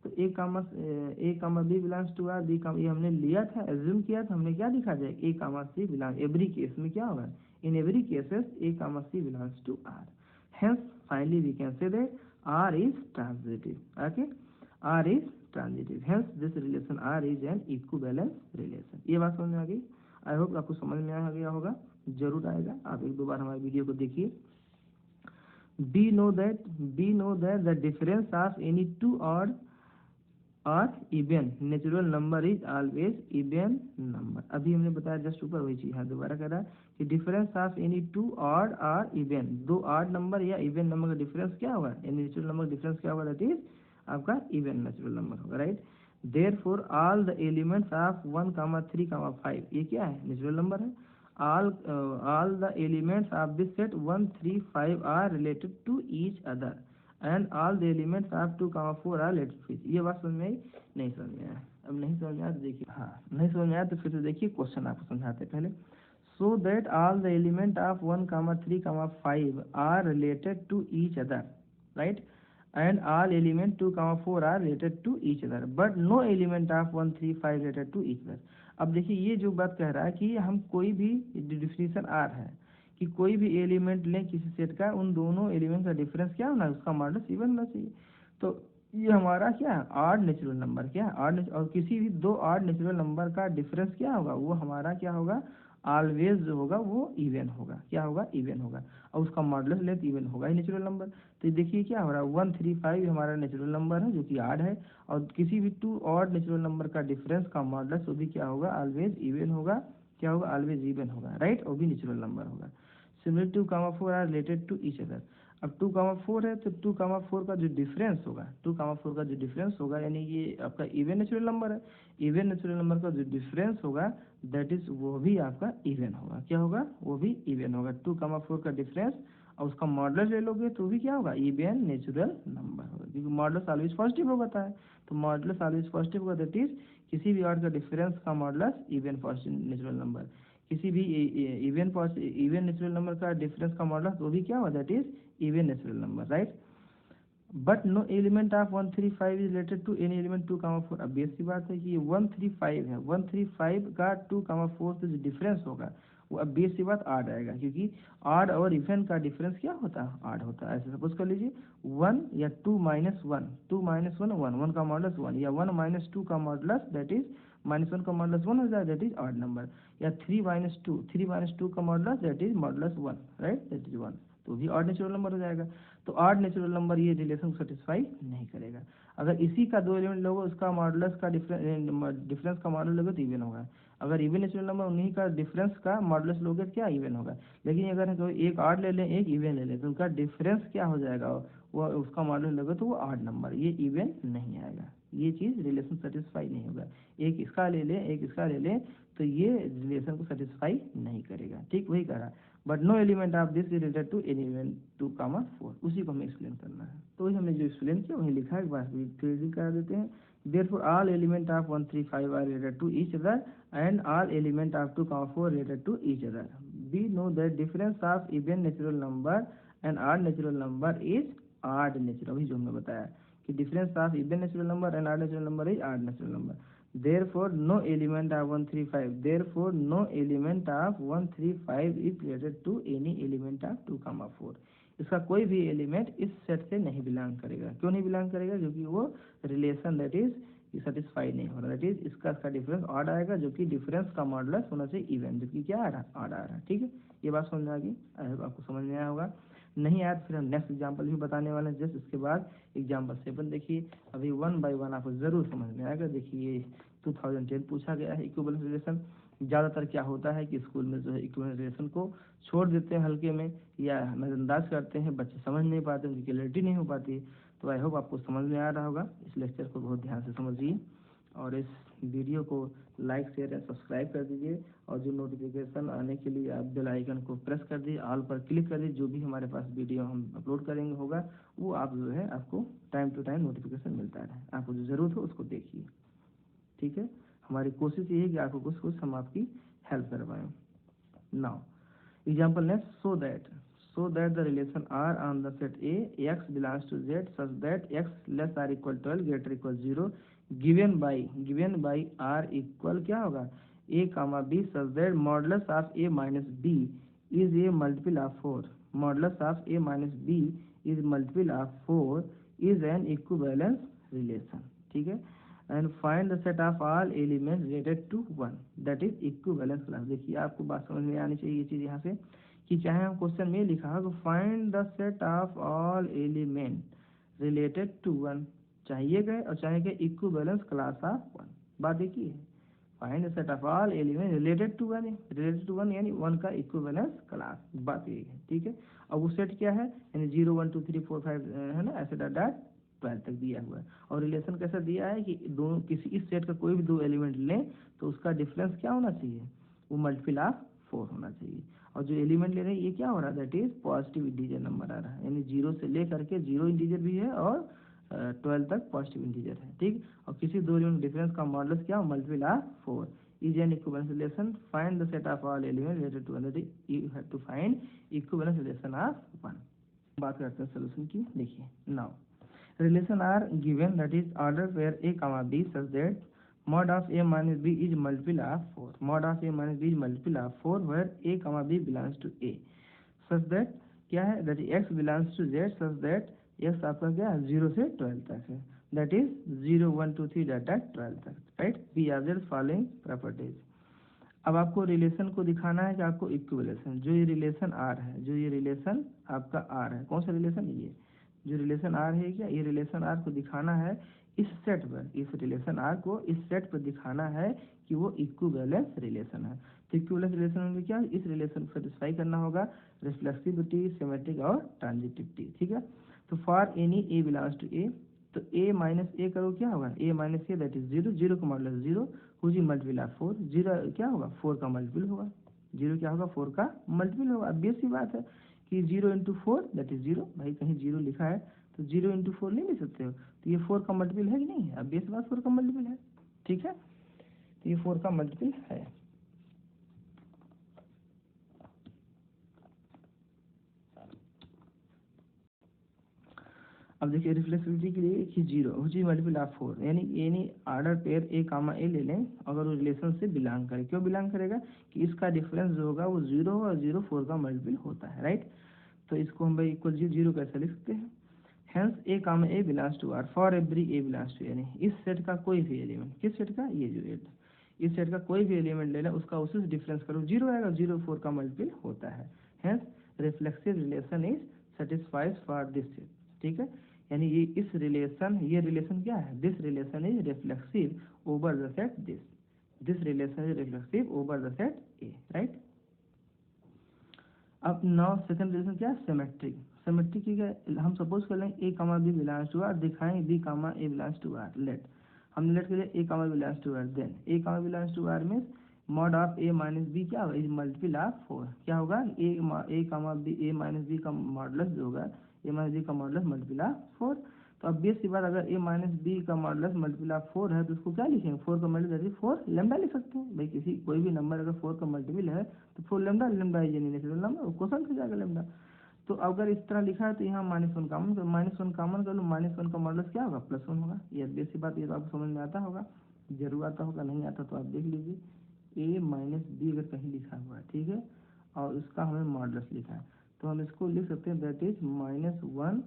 तो ए comma B belongs to R, b comma, ये हमने लिया था, एज्यूम किया था, हमने क्या लिखा जाए, A comma C belong, every case में क्या होगा, in every cases A comma C belongs to R. Hence finally we can say that R is transitive, okay, R is transitive, hence this relation R is an equivalence relation. ये बात समझ में आ गई? I hope आपको समझ में आ गया होगा, जरूर आएगा, आप एक दो बार हमारे वीडियो को देखिए। We know that the difference of any two odd or even natural number is always even number। अभी हमने बताया जस्ट ऊपर वही चीज है, दोबारा कह रहा है कि difference of any two odd और इवन, दो ऑड नंबर या इवन नंबर का डिफरेंस क्या होगा, एनी नेचुरल नंबर का डिफरेंस क्या होगा, दैट इज आपका इवन नेचुरल नंबर होगा, right. Therefore all the elements of 1, 3, 5, ये क्या है, नेचुरल नंबर है। all the elements of this set 1, 3, 5 are related to each other and all the elements of 2, 4 are related to each। ये बात समझ में आई? नहीं समझ में आया? अब नहीं समझ में आया तो देखिए, हाँ नहीं समझ में आया तो फिर से देखिए क्वेश्चन आपको समझाते पहले। so that all the element of 1, 3, 5 are related to each other, right, and all element 2, 4 are related to each other but no element of 1, 3, 5 related to each other। अब देखिए ये जो बात कह रहा है कि हम कोई भी डिफिनीशन आर है कि कोई भी एलिमेंट लें किसी सेट का, उन दोनों एलिमेंट का डिफरेंस क्या होना है, उसका मॉडुलस इवन होना चाहिए। तो ये हमारा क्या है, ऑड नेचुरल नंबर, क्या है ऑड, और किसी भी दो ऑड नेचुरल नंबर का डिफरेंस क्या होगा, वो हमारा क्या होगा, ऑलवेज जो होगा वो इवन होगा, क्या होगा, इवन होगा, और उसका मॉडुलस लेंथ इवन होगा ही नेचुरल नंबर। तो देखिए क्या हो रहा है, 1, 3, 5 हमारा नेचुरल नंबर है जो कि ऑड है, और किसी भी टू ऑड नेचुरल नंबर का डिफरेंस का मॉडुलस वो भी क्या होगा, ऑलवेज इवन होगा, क्या होगा, ऑलवेज इवन होगा, राइट, वो भी नेचुरल नंबर होगा। Similar 2, 4 are related to each other. अब 2, 4 है तो 2, 4 का जो डिफरेंस होगा, 2, 4 का जो डिफरेंस होगा, यानी ये आपका इवन नेचुरल नंबर है, इवन नेचुरल नंबर का जो डिफरेंस होगा दैट इज वो भी आपका इवन होगा, क्या होगा, वो भी इवन होगा। 2, 4 का डिफरेंस और उसका मॉडुलस ले लोगे तो भी क्या होगा, इवन नेचुरल नंबर होगा, क्योंकि मॉडुलस ऑलवेज पॉजिटिव होता है। तो मॉडुलस ऑलवेज पॉजिटिव होगा, दैट इज किसी भी ऑड का डिफरेंस का modulus even positive natural number, किसी भी इवन नेचुरल नंबर का डिफरेंस का मॉडुलस वो भी क्या होगा, that is even natural number, right. But no element of 1, 3, 5 is related to any element 2, 4। अब बेसिक बात है कि 1, 3, 5 है, 1, 3, 5 का 2, 4 से जो डिफरेंस होगा वो अब बेसिक बात ऑड आएगा, क्योंकि ऑड और इवन का डिफरेंस क्या होता है, ऑड होता है। ऐसे सपोज कर लीजिए 1 या 2 - 1, 2 - 1 1, 1 का मॉडुलस 1, या 1 - 2 का मॉडुलस दैट इज -1 का मॉडुलस 1 हो जाए, दैट इज ऑड नंबर, या 3 - 2, 3 - 2 का modulus that is modulus 1, right, that is 1, तो भी ऑड नेचुरल नंबर हो जाएगा। तो ऑड नेचुरल नंबर ये रिलेशन को सेटिस्फाई नहीं करेगा। अगर इसी का दो एलिमेंट लोगे उसका मॉडुलस का डिफरेंस का मॉडुलस लोगे तो इवन होगा, अगर इवन नेचुरल नंबर उन्हीं का डिफरेंस का मॉडुलस लोगे तो क्या इवन होगा। लेकिन अगर कोई एक ऑड ले लें एक इवन ले लें तो उनका डिफरेंस क्या हो जाएगा, वो उसका मॉडुलस लोगे तो वो ऑड नंबर, ये इवन नहीं आएगा, ये चीज़ रिलेशन सेटिस्फाई नहीं होगा। एक इसका ले लें एक इसका ले लें तो ये रिलेशन को सेटिस्फाई नहीं करेगा, ठीक वही करा। But no element of this is related to any element 2, 4, उसी को हमें एक्सप्लेन करना है। तो वही हमने जो एक्सप्लेन किया वही लिखा है, एक बार क्लियरली करा देते हैं। Therefore all element of 1, 3, 5 are related to each other and all element of 2, 4 related to each other. We know that difference of even natural number and odd natural number is odd natural, वही जो हमने बताया कि difference of even natural number and odd natural number is odd natural number, therefore no element of 135, therefore no element of 135 is related to any element of 2,4। इसका कोई भी element इस set से नहीं बिलोंग करेगा। क्यों नहीं बिलोंग करेगा? क्योंकि वो रिलेशन दैट इज सेटिस्फाई नहीं हो रहा, दैट इज इसका डिफरेंस ऑड आएगा, जो कि डिफरेंस का मॉडुलस होना चाहिए इवन, जो कि क्या आ रहा है? ऑड आ रहा है। ठीक है, ये बात समझ में आ गई? आपको समझ में आया होगा। नहीं आया तो फिर हम नेक्स्ट एग्जाम्पल भी बताने वाले हैं, जस्ट इसके बाद एग्जाम्पल 7 देखिए। अभी 1 बाय 1 आपको जरूर समझ में आएगा। देखिए 2010 पूछा गया है इक्विवेलेंस रिलेशन। ज़्यादातर क्या होता है कि स्कूल में जो है इक्विवेलेंस रिलेशन को छोड़ देते हैं हल्के में या नज़रअंदाज करते हैं, बच्चे समझ नहीं पाते, उनकी क्लियरिटी नहीं हो पाती। तो आई होप आपको समझ में आ रहा होगा। इस लेक्चर को बहुत ध्यान से समझिए और इस वीडियो को लाइक शेयर एंड सब्सक्राइब कर दीजिए, और जो नोटिफिकेशन आने के लिए आप बेल आइकन को प्रेस कर दीजिए, ऑल पर क्लिक कर दीजिए। जो भी हमारे पास वीडियो हम अपलोड करेंगे होगा वो आप जो है आपको टाइम टू टाइम नोटिफिकेशन मिलता रहे। आपको जो ज़रूरत हो उसको देखिए। ठीक है, हमारी कोशिश ये है कि आपको कुछ हम आपकी हेल्प कर पाएँ। Now example next, so that the relation R on the set A x belongs to Z such that x less or equal 12 greater equal 0 given by R equal क्या होगा? A comma B such that modulus of A minus B is a multiple of 4, modulus of A minus B is multiple of 4 is an equivalence relation। ठीक है, and find the set of all elements related to 1 that is equivalence class। देखिए आपको बात समझ में आनी चाहिए ये चीज़ यहाँ से, कि चाहे हम क्वेश्चन में लिखा हो find the set of all element related to 1, चाहिए गए और चाहे गए इक्विवेलेंस क्लास ऑफ 1। बात एक ही है, find the set of all element related to 1, related to 1 यानी 1 का इक्विवेलेंस क्लास, बात यही है। ठीक है, अब वो सेट क्या है? यानी 0 1 2 3 4 5 है ना, ऐसे डॉट 12 तक दिया हुआ है। और रिलेशन कैसा दिया है कि दोनों किसी इस सेट का कोई भी दो एलिमेंट लें तो उसका डिफरेंस क्या होना चाहिए? वो मल्टीपल ऑफ 4 होना चाहिए। और जो एलिमेंट ले रहे हैं ये क्या हो रहा है? That is positive integer number आ रहा है, यानी 0 से ले करके 0 इंटीजर भी है और 12 तक पॉजिटिव इंटीजर है। ठीक, और किसी दो एलिमेंट डिफरेंस का मॉडुलस क्या हो? Multiple of 4 is an equivalence relation. Find the set of all element related to 1, that is you have to find equivalence relation of 1। बात करते हैं सॉल्यूशन की। देखिए now relation R given that is order where A comma B such that mod of A minus B is multiple of 4, mod of A minus B is multiple of 4 where A comma B belongs to A such that क्या है? that x belongs to Z such that x आपका क्या है? 0 से 12 तक है, that is 0 1 2 3 data 12 तक, right. B observe following properties. अब आपको रिलेशन को दिखाना है कि आपको इक्विवेलेंस, जो ये रिलेशन आर है, जो ये रिलेशन आपका आर है, कौन सा रिलेशन? ये जो रिलेशन आर है, क्या ये रिलेशन आर को दिखाना है इस सेट पर, इस रिलेशन आर को इस सेट पर दिखाना है कि वो इक्विवेलेंस रिलेशन है। तो इक्विवेलेंस रिलेशन में क्या? इस रिलेशन को सेटिस्फाई करना होगा रिफ्लेक्सिविटी, सिमेट्रिक और ट्रांजिटिविटी। ठीक है, तो for any a belongs to A, तो ए माइनस ए करो क्या होगा? A minus a that is 0, 0 का modulus 0 whose is multiple of 4, 0 क्या होगा? 4 का मल्टीपल होगा, 0 क्या होगा? 4 का मल्टीपल होगा। अब बेसिक सी बात है कि 0 इंटू 4 दैट इज 0, भाई कहीं 0 लिखा है तो 0 इंटू 4 नहीं लिख सकते हो, तो ये 4 का मल्टीपल है कि नहीं है? अब बेस बात 4 का मल्टीपल है। ठीक है, तो ये 4 का मल्टीपल है। अब देखिए रिफ्लेक्सिविटी के लिए कि 0 हुज इज मल्टीपल ऑफ 4, यानी ऑर्डर पेयर ए कामा ए ले लें, अगर वो रिलेशन से बिलोंग करे। क्यों बिलोंग करेगा? कि इसका डिफरेंस जो होगा वो 0 और 0 4 का मल्टीपल होता है, राइट। तो इसको हम भाई इक्वल 0 कैसे लिख सकते हैं? Hence A comma A belongs to R for every A belongs to, यानी इस सेट का कोई भी एलिमेंट, किस सेट का? ये जो इस सेट का कोई भी एलिमेंट ले लें उसका उससे डिफरेंस करो 0 आएगा, 0 4 का मल्टीपल होता है। Hence reflexive relation is satisfies for this set. ठीक है, यानी ये इस रिलेशन, ये रिलेशन क्या है? This relation is reflexive over the set this relation is reflexive over the set A, right. अब नाउ सेकंड रिलेशन क्या है? सिमेट्रिक। सिमेट्रिक की क्या? हम सपोज कर लें a comma B belongs to R, दिखाएं b comma A belongs to R. Let हमने लेट कर a comma belongs to R, then a comma belongs to R means mod of A minus b क्या होगा? Is multiple of 4। क्या होगा? A comma b, a minus B का modulus जो होगा, a minus B का modulus multiple of 4। तो अब बेस की बात, अगर ए माइनस बी का मॉडुलस मल्टीपल ऑफ 4 है तो उसको क्या लिखेंगे? 4 का मल्टीपल 4 लेमडा लिख सकते हैं। भाई किसी कोई भी नंबर अगर 4 का मल्टीपल है तो 4 lambda, lambda is any natural number, question से जाएगा लेमडा। तो अगर इस तरह लिखा है तो यहाँ -1 कॉमन कर, -1 कॉमन कर लो, -1 का मॉडुलस क्या होगा +1 होगा। ये बेसिक बात, ये तो आपको समझ में आता होगा, जरूर आता होगा, नहीं आता तो आप देख लीजिए। a माइनस बी अगर कहीं लिखा हुआ है, ठीक है, और उसका हमें मॉडुलस लिखा है, तो हम इसको लिख सकते हैं दैट इज -1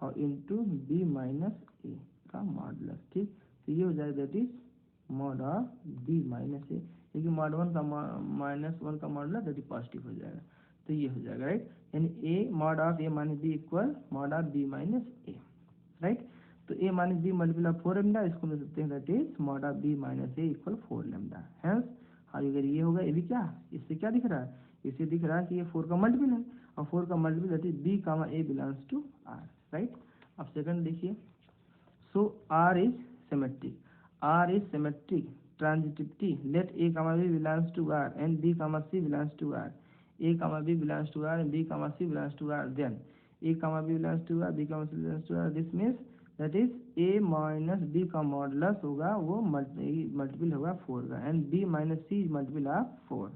और इंटू बी माइनस ए का मॉडुलस, ठीक। तो ये हो जाएगा that is mod of b minus a, क्योंकि मॉड 1 का -1 का मॉडुलस दैट इज पॉजिटिव हो जाएगा, तो ये हो जाएगा, राइट। यानी a mod of A minus B equal mod of b minus a, right. तो a minus b multiple of 4 lambda, इसको लिख सकते हैं that is mod of b minus a equal 4 lambda. Hence अगर ये होगा, ये भी क्या, इससे क्या दिख रहा है, इससे दिख रहा है कि ये 4 का मल्टीपल है, और 4 का multiple that is b comma A belongs to R, right. अब सेकंड देखिए, so R is symmetric, R is symmetric transitivity, let A comma B belongs to R and b comma C belongs to R, a comma b belongs to r and b comma c belongs to r, then a comma b belongs to r, b comma c belongs to r, this means that is a minus b का modulus होगा वो multiple होगा 4 का, and b minus c multiple of 4,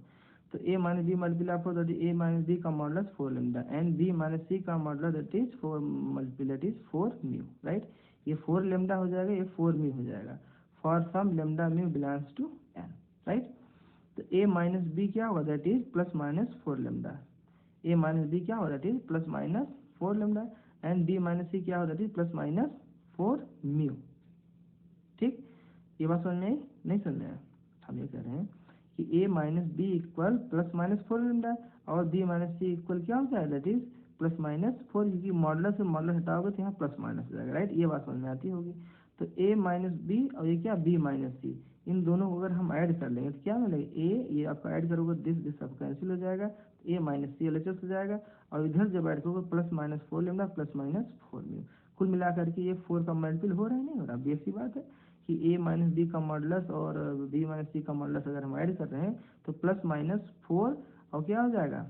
तो a minus b multiple of 4 that is a minus b का modulus 4 lambda, and b minus c का modulus that is 4 multiple that is 4 mu, right. ये 4 lambda हो जाएगा, ये 4 mu हो जाएगा, for some lambda mu belongs to n, right. तो a minus b क्या होगा that is +-4 lambda, a minus b क्या होगा that is +-4 lambda, and b minus c क्या होगा दैट इज +-4 म्यू, ठीक। ये बात समझ में आई, नहीं समझ में आया? हम ये कह रहे हैं कि a minus B equal +-4 lambda और b माइनस सी इक्वल क्या हो जाएगा दैट इज +-4, क्योंकि मॉडुलस से मॉडुलस हटाओगे तो यहाँ प्लस माइनस हो जाएगा, राइट। ये बात समझ में आती होगी। तो a माइनस बी और ये क्या b माइनस सी, इन दोनों को अगर हम ऐड कर लेंगे तो क्या मिलेगा, a ये आपका ऐड करोगे दिस सब कैंसिल हो जाएगा, a माइनस सी एलएचएस हो जाएगा, और इधर जब ऐड करोगे +-4 लेमडा +-4 म्यू, कुल मिलाकर के ये 4 का मल्टीपल हो रहा है, नहीं हो रहा, बेसिक बात है कि a माइनस बी का मॉडुलस और b माइनस सी का मॉडुलस अगर हम ऐड कर रहे हैं तो +-4 और क्या हो जाएगा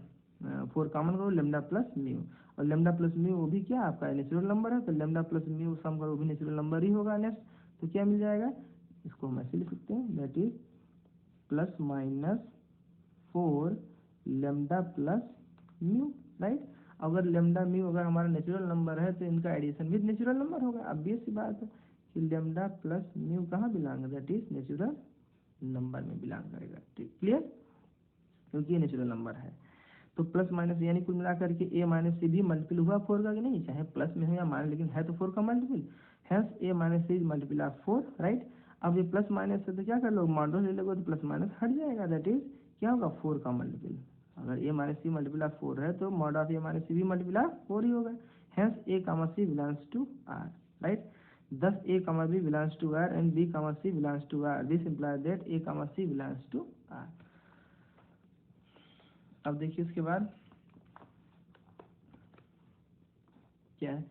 4 कॉमन करो लेमडा प्लस म्यू, और लेमडा प्लस म्यू वो भी क्या आपका नेचुरल नंबर है, तो लेमडा प्लस म्यू सम करो वो भी नेचुरल नंबर ही होगा नेक्स्ट, तो क्या मिल जाएगा, इसको हम ऐसे लिख सकते हैं that is +-4 lambda plus mu, right. अगर लेमडा म्यू अगर हमारा नेचुरल नंबर है तो इनका एडिशन भी नेचुरल नंबर होगा। अब ये सी बात है कि लेमडा प्लस म्यू कहाँ belong, that is natural number में बिलोंग करेगा, ठीक, क्लियर, क्योंकि ये नेचुरल नंबर है। तो प्लस माइनस यानी कुल मिलाकर के a माइनस सी भी मल्टीपल हुआ 4 का कि नहीं, चाहे प्लस में हो या माइनस, लेकिन है तो 4 का multiple, hence a minus C multiple of 4, right. अब ये प्लस माइनस से तो क्या कर लो, मॉडुलस ले लोगे तो प्लस माइनस हट जाएगा, दैट इज क्या होगा 4 का मल्टीपल, अगर a minus C multiple of 4 है तो mod of a minus C भी मल्टीपल ऑफ 4 ही होगा, hence a comma c belongs to r, right. thus a comma b belongs to r and b comma c belongs to r, this implies that a comma c belongs to r। अब देखिए इसके बाद क्या है,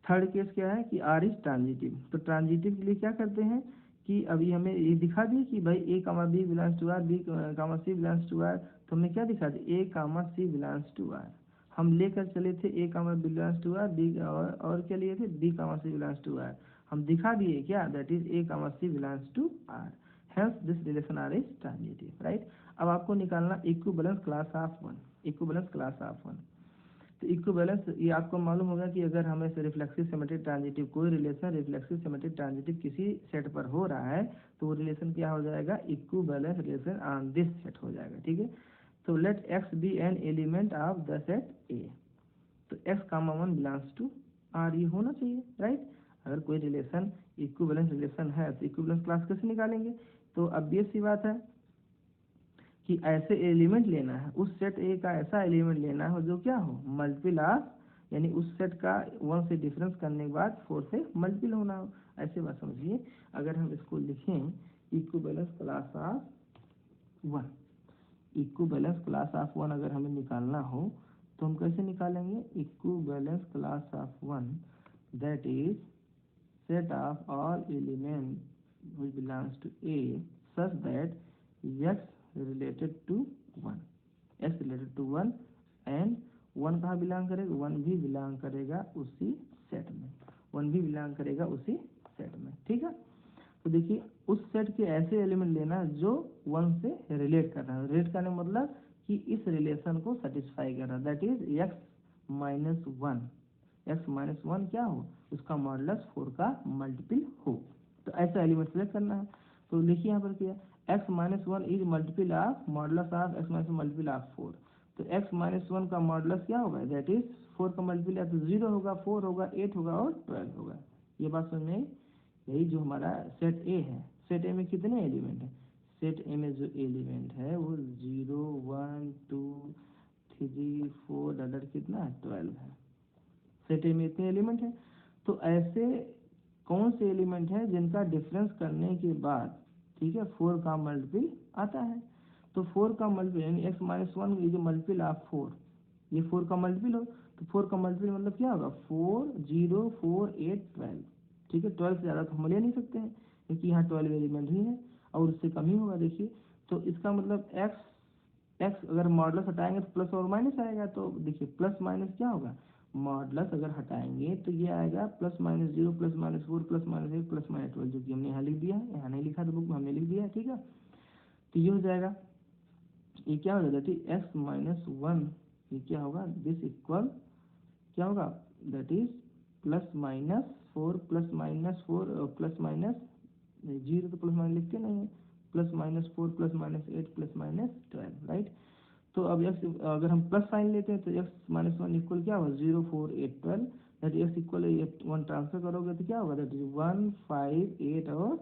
third case क्या है कि are is transitive, तो ट्रांजिटिव के लिए क्या करते हैं कि अभी हमें ये दिखा दिए कि भाई a comma B belongs to R, b comma C belongs to R, तो हमें क्या दिखा दिया, a comma C belongs to R, हम लेकर चले थे a comma belongs to R, b और क्या लिए थे, b comma C belongs to R, हम दिखा दिए क्या, that is a comma C belongs to R, hence this relation R is transitive, right. अब आपको निकालना equivalence class of 1, equivalence class of 1, तो इक्विवेलेंस ये आपको मालूम होगा कि अगर हमें से रिफ्लेक्सिव सिमेट्रिक ट्रांजिटिव कोई रिलेशन रिफ्लेक्सिव सिमेट्रिक ट्रांजिटिव किसी सेट पर हो रहा है तो वो रिलेशन क्या हो जाएगा, equivalence relation on this set हो जाएगा, ठीक है। तो let x be an element of the set A, तो x comma 1 belongs to R, ये होना चाहिए, राइट। अगर कोई रिलेशन इक्विवेलेंस रिलेशन है तो इक्विवेलेंस क्लास कैसे निकालेंगे, तो obvious सी बात है कि ऐसे एलिमेंट लेना है, उस सेट ए का ऐसा एलिमेंट लेना है जो क्या हो मल्टीपल ऑफ, यानी उस सेट का 1 से डिफरेंस करने के बाद 4 से मल्टीपल होना हो, ऐसे बात समझिए। अगर हम इसको लिखें equivalence class of 1, equivalence class of 1 अगर हमें निकालना हो तो हम कैसे निकालेंगे, equivalence class of 1 that is set of all element which belongs to A such that x related to 1, x related to 1 and 1 कहाँ बिलोंग करेगा, 1 भी बिलोंग करेगा उसी सेट में, 1 भी बिलोंग करेगा उसी सेट में, ठीक है। तो देखिए उस सेट के ऐसे एलिमेंट लेना जो 1 से रिलेट कर रहा है, रिलेट करने का मतलब कि इस रिलेशन को सेटिस्फाई कर रहा है, दैट इज x -1, x-1 क्या हो, उसका मॉडुलस 4 का मल्टीपल हो। तो ऐसा एलिमेंट सेलेक्ट करना है। तो देखिए यहाँ पर क्या, x-1 is multiple of modulus of x-1 multiple of 4। तो x-1 का मॉडुलस क्या होगा, दैट इज 4 का मल्टीपल है तो 0 होगा, 4 होगा, 8 होगा और 12 होगा। ये बात समझ में, यही जो हमारा सेट ए है, सेट ए में कितने एलिमेंट हैं, सेट ए में जो एलिमेंट है वो 0, 1, 2, 3, 4 डॉट कितना है 12 है। सेट ए में इतने एलिमेंट हैं। तो ऐसे कौन से एलिमेंट हैं जिनका डिफरेंस करने के बाद, ठीक है, 4 का मल्टीपल आता है। तो 4 का मल्टीपल यानी x-1 ये जो मल्टीपल ऑफ 4, ये 4 का मल्टीपल हो, तो 4 का मल्टीपल मतलब क्या होगा, 4, 0, 4, 8, 12। ठीक है, 12 से ज़्यादा तो हम ले नहीं सकते हैं क्योंकि यहाँ 12 एलिमेंट ही है और उससे कम ही होगा। देखिए तो इसका मतलब x अगर मॉडुलस हटाएंगे तो प्लस और माइनस आएगा। तो देखिए प्लस माइनस क्या होगा, मॉडुलस अगर हटाएंगे तो ये आएगा +-0, +-4, +-8, +-12, जो कि हमने यहाँ लिख दिया है, यहाँ नहीं लिखा था बुक में, हमने लिख दिया है। ठीक है, तो ये हो जाएगा, ये क्या हो जाएगा, ठीक x-1 ये क्या होगा, दिस इक्वल क्या होगा, दैट इज +-4 +-0 तो प्लस माइनस लिखते नहीं है, +-4 +-8 +-12, राइट। तो अब x अगर हम प्लस साइन लेते हैं तो x-1 इक्वल क्या होगा, 0, 4, 8, 12, दैट x इक्वल 1 ट्रांसफर करोगे तो क्या होगा, दैट इज 1, 5, 8 और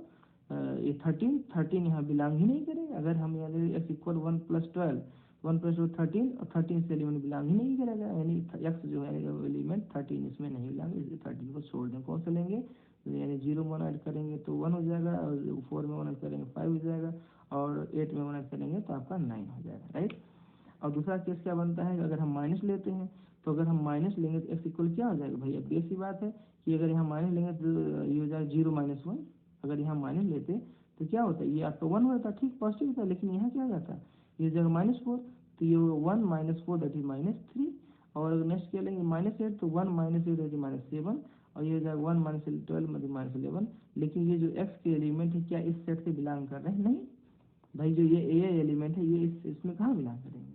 ये 13 यहाँ बिलोंग ही नहीं करेगा। अगर हम यानी x इक्वल 1 + 12, 1 + 2 13 और 13 से एलिमेंट बिलोंग ही नहीं करेगा, यानी x जो है एलिमेंट 13 इसमें नहीं बिलोंग, इसलिए 13 को छोड़ दें। कौन सा लेंगे, यानी 0 में 1 ऐड करेंगे तो 1 हो जाएगा, और 4 में 1 ऐड करेंगे 5 हो जाएगा, और 8 में 1 ऐड करेंगे तो आपका 9 हो जाएगा, राइट। और दूसरा केस क्या बनता है, अगर हम माइनस लेते हैं तो अगर हम माइनस लेंगे तो x इक्वल क्या हो जाएगा भैया, बेसिक बात है कि अगर यहाँ माइनस लेंगे तो ये हो जाएगा 0 - 1। अगर यहाँ माइनस लेते तो क्या होता है, ये आपका 1 होता है, ठीक पॉजिटिव होता है, लेकिन यहाँ क्या हो जाता है, ये जगह -4 तो ये 1 - 4 दैट इज -3। और अगर नेक्स्ट क्या लेंगे -8 तो 1 - 8 दैट इज -7, और ये हो जाएगा 1 - 12 मतलब -11। लेकिन ये जो x के एलिमेंट है क्या इस सेट से बिलोंग कर रहे हैं, नहीं भाई, जो ये एलिमेंट है ये इसमें कहाँ बिलोंग करेंगे।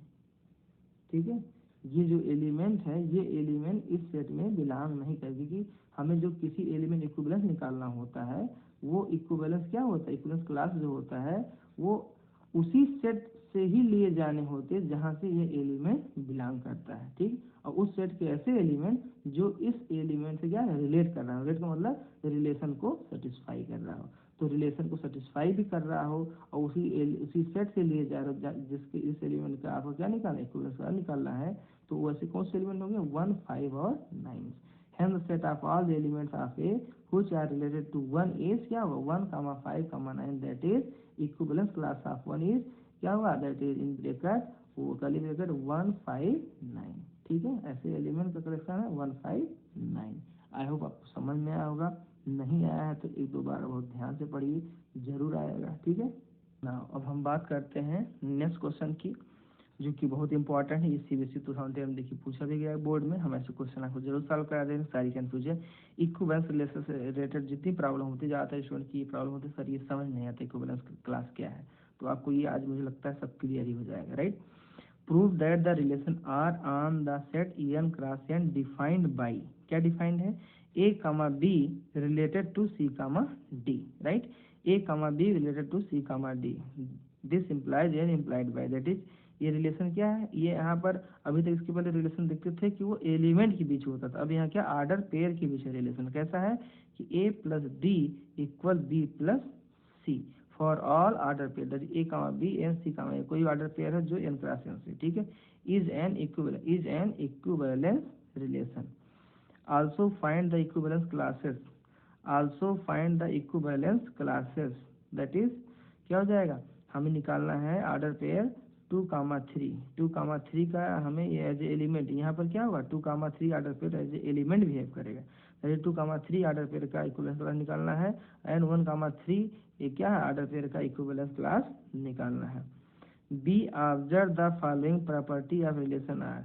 ठीक है, ये जो एलिमेंट है ये एलिमेंट इस सेट में बिलोंग नहीं करेगी। कि हमें जो किसी एलिमेंट इक्विवेलेंस निकालना होता है वो इक्विवेलेंस क्या होता है, इक्विवेलेंस क्लास जो होता है वो उसी सेट से ही लिए जाने होते हैं जहाँ से ये एलिमेंट बिलोंग करता है। ठीक, और उस सेट के ऐसे एलिमेंट जो इस एलिमेंट से क्या है, रिलेट कर रहा है, रिलेट का मतलब रिलेशन को सेटिस्फाई कर रहा हो। तो रिलेशन को सेटिस्फाई भी कर रहा हो और उसी सेट से लिए जा रहा जिसके इस एलिमेंट का आपको क्या निकालना है, इक्विवेलेंस निकालना है। तो वैसे कौन से एलिमेंट होंगे, 1, 5 और 9। Hence the set of all the elements of A which are related to 1 is क्या होगा, 1, 5, 9, that is equivalence class of 1 is क्या होगा, that is in bracket वो कर्ली ब्रैकेट 1, 5, 9। ठीक है, ऐसे एलिमेंट का कलेक्शन है 1, 5, 9। आई होप आपको समझ में आया होगा, नहीं आया है तो एक दो बार बहुत ध्यान से पढ़िए, जरूर आएगा। ठीक है ना, अब हम बात करते हैं नेक्स्ट क्वेश्चन की, जो कि बहुत इंपॉर्टेंट है। ये CBSE 2010 देखिए पूछा भी गया है बोर्ड में, हम ऐसे क्वेश्चन आपको जरूर सॉल्व करा देंगे, सारी कन्फ्यूजन। इक्विवेलेंस रिलेशन से रिलेटेड जितनी प्रॉब्लम होती जाता है स्टूडेंट की, ये प्रॉब्लम होती है सर ये समझ नहीं आता इक्विवेलेंस क्लास क्या है, तो आपको ये आज मुझे लगता है सब क्लियर ही हो जाएगा, right. Prove that the relation R on the set EN cross N defined by, क्या डिफाइंड है, A, B related to C, D, right. A, B related to C, D, this implies N implied by, that is ये रिलेशन क्या है, ये यहाँ पर अभी तक इसके पहले रिलेशन देखते थे कि वो एलिमेंट के बीच होता था, अब यहाँ क्या ऑर्डर पेयर के बीच रिलेशन कैसा है कि A + D = B + C for all order pair, that is A, B and C, A कोई ऑर्डर पेयर है जो N क्रॉस N से, ठीक है, is an equivalence relation. Also find the equivalence classes, also find the equivalence classes, that is क्या हो जाएगा, हमें निकालना है ऑर्डर पेयर 2, 3 का हमें एज ए एलिमेंट, यहाँ पर क्या होगा 2, 3 ऑर्डर पेयर एज ए एलिमेंट बिहेव करेगा, 2, 3 ऑर्डर पेयर का इक्विवेलेंस क्लास निकालना है, एंड 1, 3 ये क्या है ऑर्डर पेयर का इक्विवेलेंस क्लास निकालना है। Be observe the following property of relation R,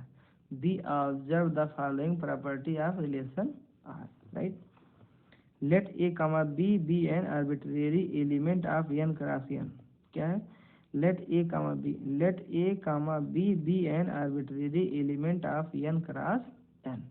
be observe the following property of relation R, right. Let A, B be an arbitrary element of N cross N, क्या है, let A, B be an arbitrary element of N cross N,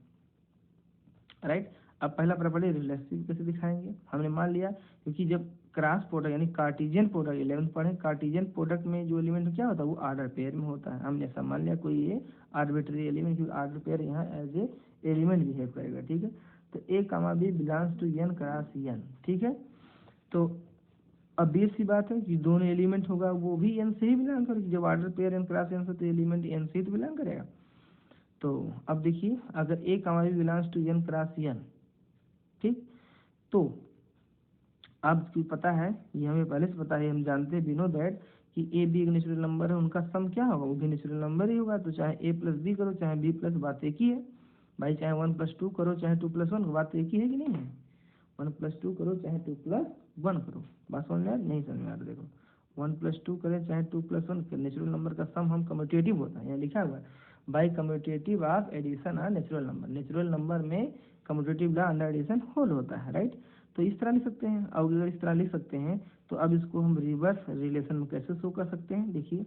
right. अब पहला property reflexive कैसे दिखाएंगे, हमने मान लिया क्योंकि जब क्रॉस प्रोडक्ट यानी कार्टेशियन प्रोडक्ट 11th पढ़े, कार्टेशियन प्रोडक्ट में जो एलिमेंट क्या होता है वो ऑर्डर पेयर में होता है। हमने ऐसा मान लिया कोई ये आर्बिट्री एलिमेंट, क्योंकि ऑर्डर पेयर यहाँ एज ए एलिमेंट बिहेव करेगा, ठीक है। तो ए comma B belongs to N cross N, ठीक है। तो अब बेस सी बात है कि दोनों एलिमेंट होगा वो भी एन से ही बिलोंग करेगा, जब order pair N cross N से तो एलिमेंट एन से ही तो बिलोंग करेगा। तो अब देखिए अगर a comma B belongs to N cross N, ठीक, तो अब पता है, ये हमें पहले से पता है, हम जानते हैं बिनो दैट कि ए बी एक नेचुरल नंबर है, उनका सम क्या होगा, वो भी नेचुरल नंबर ही होगा। तो चाहे ए प्लस बी करो चाहे बी प्लस, बात एक ही है भाई, चाहे 1+2 करो चाहे 2+1, बात एक ही है कि नहीं है। 1+2 करो चाहे 2+1 करो, बात समझ में आ नहीं समझ में आ रहा, देखो 1+2 करें चाहे 2+1, नेचुरल नंबर का सम हम कम्यूटेटिव होता है, यहाँ लिखा हुआ है by commutative of addition on natural number, natural number में commutative law under addition hold होता है, राइट। तो इस तरह लिख सकते हैं, और अगर इस तरह लिख सकते हैं तो अब इसको हम रिवर्स रिलेशन में कैसे शो कर सकते हैं, देखिए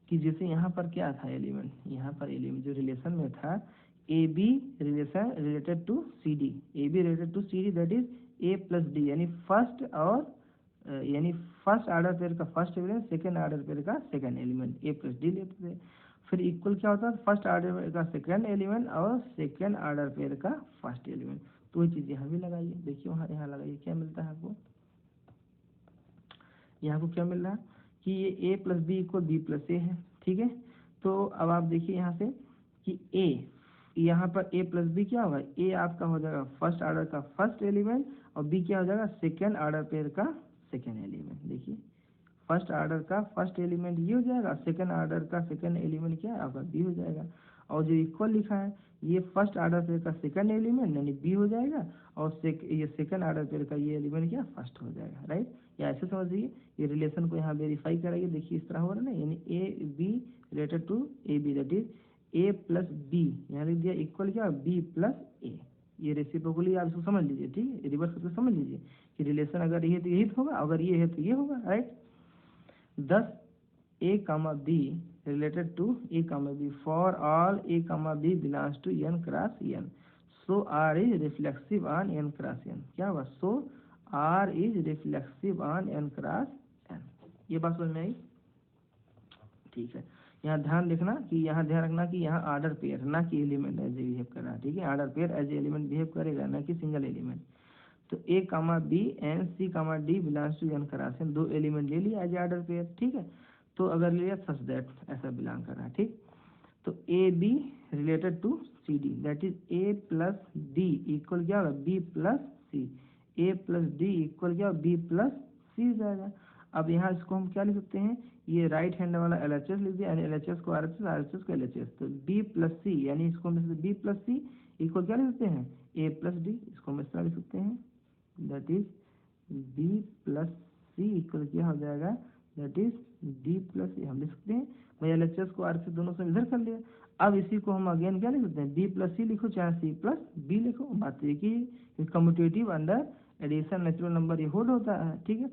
कि जैसे यहाँ पर क्या था एलिमेंट, यहाँ पर एलिमेंट जो रिलेशन में था A B relation related to C D, A B related to C D, that is A plus D, यानी फर्स्ट और यानी फर्स्ट ऑर्डर पेयर का first element, second order pair का second element, A plus D लेते थे। फिर equal क्या होता है, फर्स्ट ऑर्डर पेयर का सेकेंड एलिमेंट और सेकेंड ऑर्डर पेयर का फर्स्ट एलिमेंट। तो वही चीज़ यहाँ भी लगाइए, देखिए वहाँ यहाँ लगाइए, क्या मिलता है आपको, यहाँ को क्या मिल रहा है कि ये a plus B equal B plus a है, ठीक है। तो अब आप देखिए यहाँ से कि ए, यहाँ पर ए प्लस बी क्या होगा, ए आपका हो जाएगा फर्स्ट ऑर्डर का फर्स्ट एलिमेंट और बी क्या हो जाएगा सेकेंड ऑर्डर पेयर का सेकेंड एलिमेंट। देखिए फर्स्ट ऑर्डर का फर्स्ट एलिमेंट ये हो जाएगा, सेकेंड ऑर्डर का सेकेंड एलिमेंट क्या है आपका बी हो जाएगा, और जो इक्वल लिखा है ये फर्स्ट ऑर्डर पेयर का सेकेंड एलिमेंट यानी बी हो जाएगा, और ये सेकेंड ऑर्डर पेयर का ये एलिमेंट क्या फर्स्ट हो जाएगा, राइट। या ऐसे समझिए, ये रिलेशन को यहाँ वेरीफाई कराइए, देखिए इस तरह हो रहा है ना, यानी A B related to A B, that is A plus B, यहाँ लिख दिया इक्वल क्या बी प्लस ए, ये रेसिप्रोकली आप इसको समझ लीजिए, ठीक है, रिवर्स करके समझ लीजिए कि रिलेशन अगर ये तो यही होगा, अगर ये है तो ये होगा, right. 10 a comma b related to a comma b for all a comma b belongs to n cross n, so r is reflexive on n cross n, क्या हुआ, so r is reflexive on n cross n, ये बात समझ में आई, ठीक है। यहाँ ध्यान देखना कि यहाँ ध्यान रखना कि यहाँ ऑर्डर पेयर ना कि एलिमेंट एज ए बिहेव कर रहा है, ठीक है, ऑर्डर पेयर एज ए एलिमेंट बिहेव करेगा ना कि सिंगल एलिमेंट। तो ए comma B and C comma d belongs to N cross N, दो एलिमेंट ले लिया एज ऑर्डर पेयर, ठीक है। तो अगर ले लिया सच दैट ऐसा बिलोंग कर रहा है, ठीक। तो A B related to C D, that is A plus D equal क्या होगा B plus C, A plus D equal क्या बी प्लस सी हो जाएगा। अब यहाँ इसको हम क्या लिख सकते हैं, ये राइट हैंड वाला एल एच एस लिख दिया, यानी एल एच एस को R H S, are H S को एल एच एस, तो बी प्लस सी यानी इसको हम बी प्लस सी इक्वल क्या लिख सकते हैं ए प्लस डी, इसको हम इस तरह लिख सकते हैं, that is B plus C equal क्या हो जाएगा, that is D plus A, हम लिख सकते हैं भाई एल एच एस को आर से दोनों से इधर कर लिया। अब इसी को हम अगेन क्या लिख सकते हैं, बी प्लस सी लिखो चाहे सी प्लस बी लिखो, बात एक ही, commutative under addition natural number ये होल्ड होता है, ठीक है।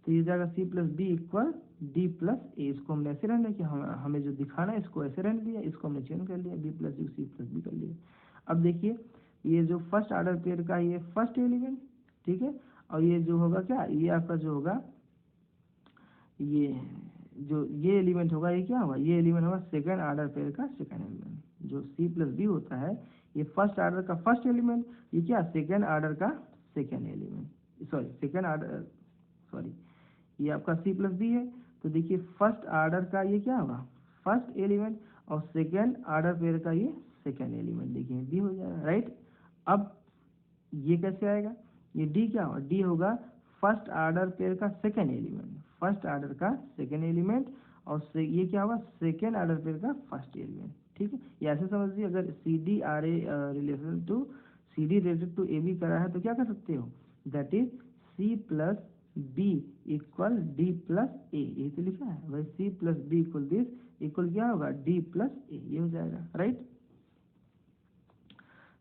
तो ये जाएगा c plus B equal D plus a, इसको हमने ऐसे रहने कि हमें जो दिखाना है इसको ऐसे रहने दिया, इसको हमने चेंज कर लिया, B plus D C plus B कर लिया। अब देखिए ये जो फर्स्ट ऑर्डर पेयर का ये फर्स्ट एलिमेंट, ठीक है, और ये जो होगा क्या, ये आपका जो होगा ये जो ये एलिमेंट होगा ये क्या होगा, ये एलिमेंट होगा सेकेंड ऑर्डर पेयर का सेकेंड एलिमेंट, जो सी प्लस बी होता है ये फर्स्ट ऑर्डर का फर्स्ट एलिमेंट, ये क्या सेकेंड ऑर्डर का second element, sorry second order, sorry ये आपका सी प्लस बी है। तो देखिए फर्स्ट ऑर्डर का ये क्या होगा फर्स्ट एलिमेंट, और सेकेंड ऑर्डर पेयर का ये सेकेंड एलिमेंट, देखिए बी हो जाएगा, राइट। अब ये कैसे आएगा, ये डी क्या होगा, डी होगा फर्स्ट ऑर्डर पेयर का सेकेंड एलिमेंट, फर्स्ट ऑर्डर का सेकेंड एलिमेंट, और ये क्या होगा सेकेंड ऑर्डर पेयर का फर्स्ट एलिमेंट, ठीक है। ये ऐसे समझिए अगर c d R a relation to C D related to A b करा है तो क्या कर सकते हो, that is C plus B equal D plus a, यही तो लिखा है भाई, c plus B equal this equal क्या होगा डी प्लस ए, ये हो जाएगा, right.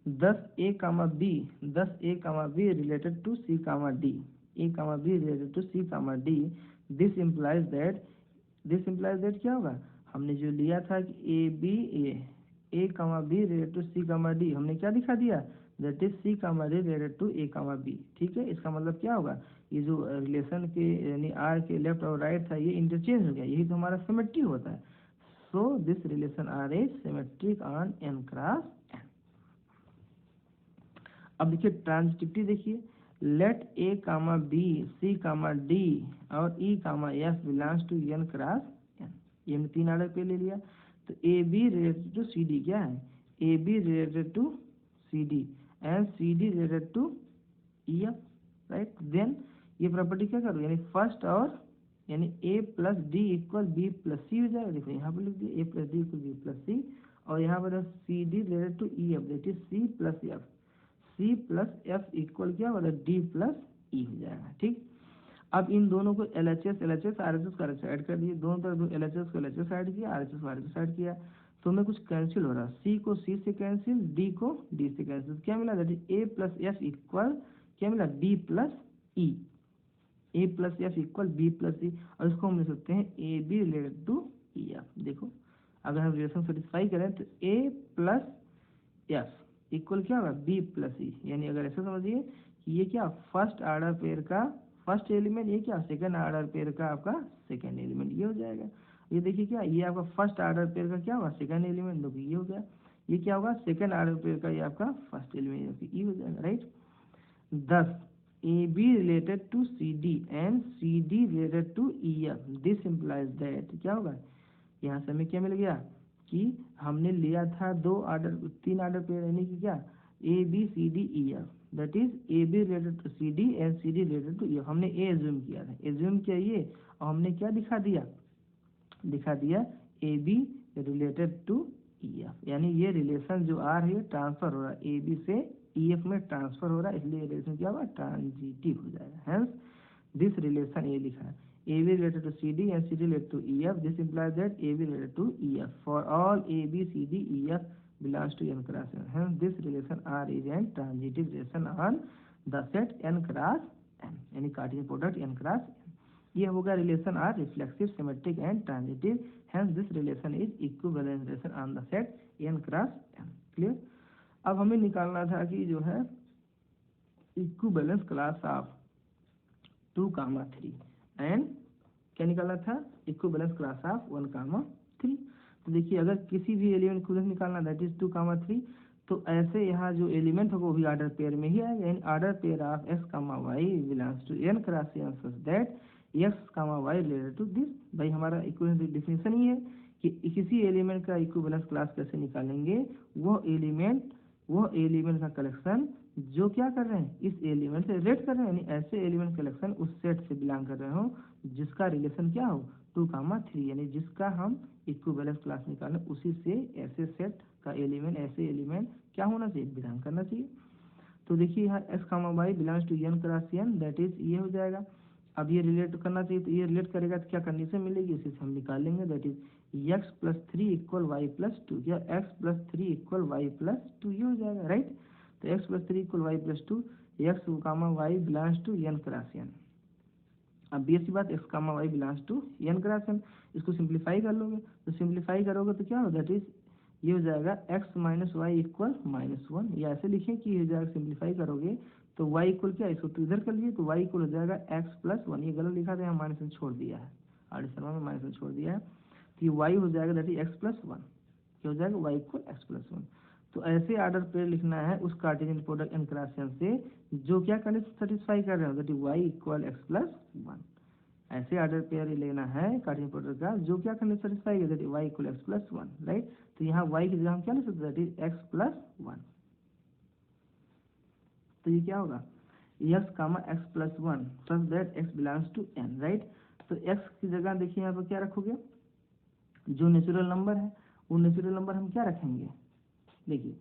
10 a comma B, 10 a comma B related to C comma D, a comma B related to C comma D, this implies that क्या होगा, हमने जो लिया था कि A B A A comma B related to C comma D, हमने क्या दिखा दिया, that is C comma D related to A comma B. ठीक है, इसका मतलब क्या होगा, ये जो रिलेशन के यानी आर के लेफ्ट और राइट था ये इंटरचेंज हो गया, यही तो हमारा सिमेट्री होता है। So this relation R is symmetric on N cross N. अब देखिए ट्रांजिटिविटी देखिए, लेट ए comma b c comma d और e comma F belongs to N cross N, ये हमने 3 ऑर्डर पे ले लिया। तो A B related to C d क्या है, a B related to C D and C D related to E f, right. Then ये प्रॉपर्टी क्या करो, यानी फर्स्ट और यानी a plus D equal B plus सी हो जाएगा। देखो यहाँ पर लिख दिया a plus D equal B plus सी, और यहाँ पर c D related to E F that is C plus f, c plus F equal क्या होगा, डी प्लस ई हो जाएगा। ठीक, अब इन दोनों को L H S R H S का ऐड कर दिए, दोनों तरफ एल एच एस को एल एच एस ऐड किया, आर एच एस को आर एच एस ऐड किया, तो हमें कुछ कैंसिल हो रहा है, सी को सी से कैंसिल, डी को डी से कैंसिल, क्या मिला, that is A plus F equal क्या मिला, B plus E, A plus F equal B plus E, और इसको हम लिख सकते हैं A B related to E F. देखो अगर हम रिलेशन सेटिस्फाई करें तो ए प्लस एफ इक्वल क्या होगा, बी प्लस ई, यानी अगर ऐसा समझिए कि ये क्या फर्स्ट ऑर्डर पेयर का फर्स्ट एलिमेंट, ये क्या सेकंड ऑर्डर पेयर का आपका सेकंड एलिमेंट, ये हो जाएगा। ये देखिए क्या, ये आपका फर्स्ट ऑर्डर पेयर का क्या होगा, सेकंड एलिमेंट, देखो ये हो गया, ये क्या होगा सेकंड ऑर्डर पेयर का ये आपका फर्स्ट एलिमेंट, ये हो जाएगा, right. 10 A B related to C D and C D related to E F, this implies that क्या होगा, यहाँ से हमें क्या मिल गया कि हमने लिया था 3 ऑर्डर पेयर, यानी कि क्या A B C D E F, that is A B related to C D and C D related to E F. हमने ए एज्यूम किया था, एज्यूम किया ये, और हमने क्या दिखा दिया A B related to E F, यानी ये रिलेशन जो आ रही है ट्रांसफर हो रहा है ए बी से ई एफ में ट्रांसफर हो रहा है, इसलिए रिलेशन क्या होगा, ट्रांजिटिव हो जाएगा। हेंस दिस रिलेशन ये लिखा है AB related to CD and CD related to EF. This implies that AB related to EF. For all AB, CD, EF belongs to n cross n. Hence, this relation R is an transitive relation on the set n cross n. यानी Cartesian product n cross n. ये होगा relation R reflexive, symmetric and transitive. Hence, this relation is equivalence relation on the set n cross n. Clear? अब हमें निकालना था कि जो है equivalence class of 2, 3 एंड क्या निकालना था, इक्विवेलेंस क्लास ऑफ 1, 3। तो देखिए अगर किसी भी एलिमेंट इक्विवेलेंस निकालना दैट इज 2, 3, तो ऐसे यहाँ जो एलिमेंट होगा वो भी ऑर्डर पेयर में ही आएगा, यानी order pair of x, y belongs to n cross n such that x, y related to this. भाई हमारा इक्विवेलेंस डिफिनेशन ही है कि किसी एलिमेंट का इक्विवेलेंस क्लास कैसे निकालेंगे, वो एलिमेंट का कलेक्शन जो क्या कर रहे हैं, इस एलिमेंट से रिलेट कर रहे हैं, यानी ऐसे एलिमेंट कलेक्शन उस सेट से बिलोंग कर रहे हो जिसका रिलेशन क्या हो 2, 3, यानी जिसका हम इक्विवेलेंस क्लास निकालें उसी से ऐसे सेट का ऐसे एलिमेंट क्या होना चाहिए, बिलोंग करना चाहिए। तो देखिए यहाँ x, y belongs to n cross n, that is ये हो जाएगा। अब ये रिलेट करना चाहिए, तो ये रिलेट करेगा तो क्या कंडीशन मिलेगी, इसी से हम निकाल लेंगे, that is x plus 3 equal Y plus 2, या x plus 3 equal Y plus 2, ये हो जाएगा, राइट। तो x plus 3 equal Y plus 2, x, y belongs to n cross n। अब बेसिक बात x, y belongs to n cross n, इसको simplify कर लोगे, तो सिंप्लीफाई करोगे तो क्या होगा, दैट इज ये हो जाएगा x माइनस वाई इक्वल -1, या ऐसे लिखें कि ये जाएगा सिंप्लीफाई करोगे तो y इक्वल क्या, इसको तो इधर कर लिए तो y इक्वल हो जाएगा x प्लस 1, ये गलत लिखा था यहाँ माइनस छोड़ दिया है, आर्डिशन में माइनस छोड़ दिया है, तो ये y हो जाएगा दैट इज x प्लस 1, क्या हो जाएगा y इक्वल x प्लस 1। तो ऐसे ऑर्डर पेयर लिखना है उस Cartesian product n cross n से जो क्या कंडीशन सेटिस्फाई कर रहे हो, that is y equal x plus 1। ऐसे ऑर्डर पेयर लेना है कार्टेशियन प्रोडक्ट का जो क्या कंडीशन सेटिस्फाई कर, that is y equal x plus 1, right. तो यहाँ y की जगह हम क्या लिख सकते हैं, दैट इज x प्लस 1। तो ये क्या होगा x, x plus 1 such that x belongs to n, right. तो x की जगह देखिए यहाँ पर क्या रखोगे, जो नेचुरल नंबर है वो नेचुरल नंबर हम क्या रखेंगे, देखिए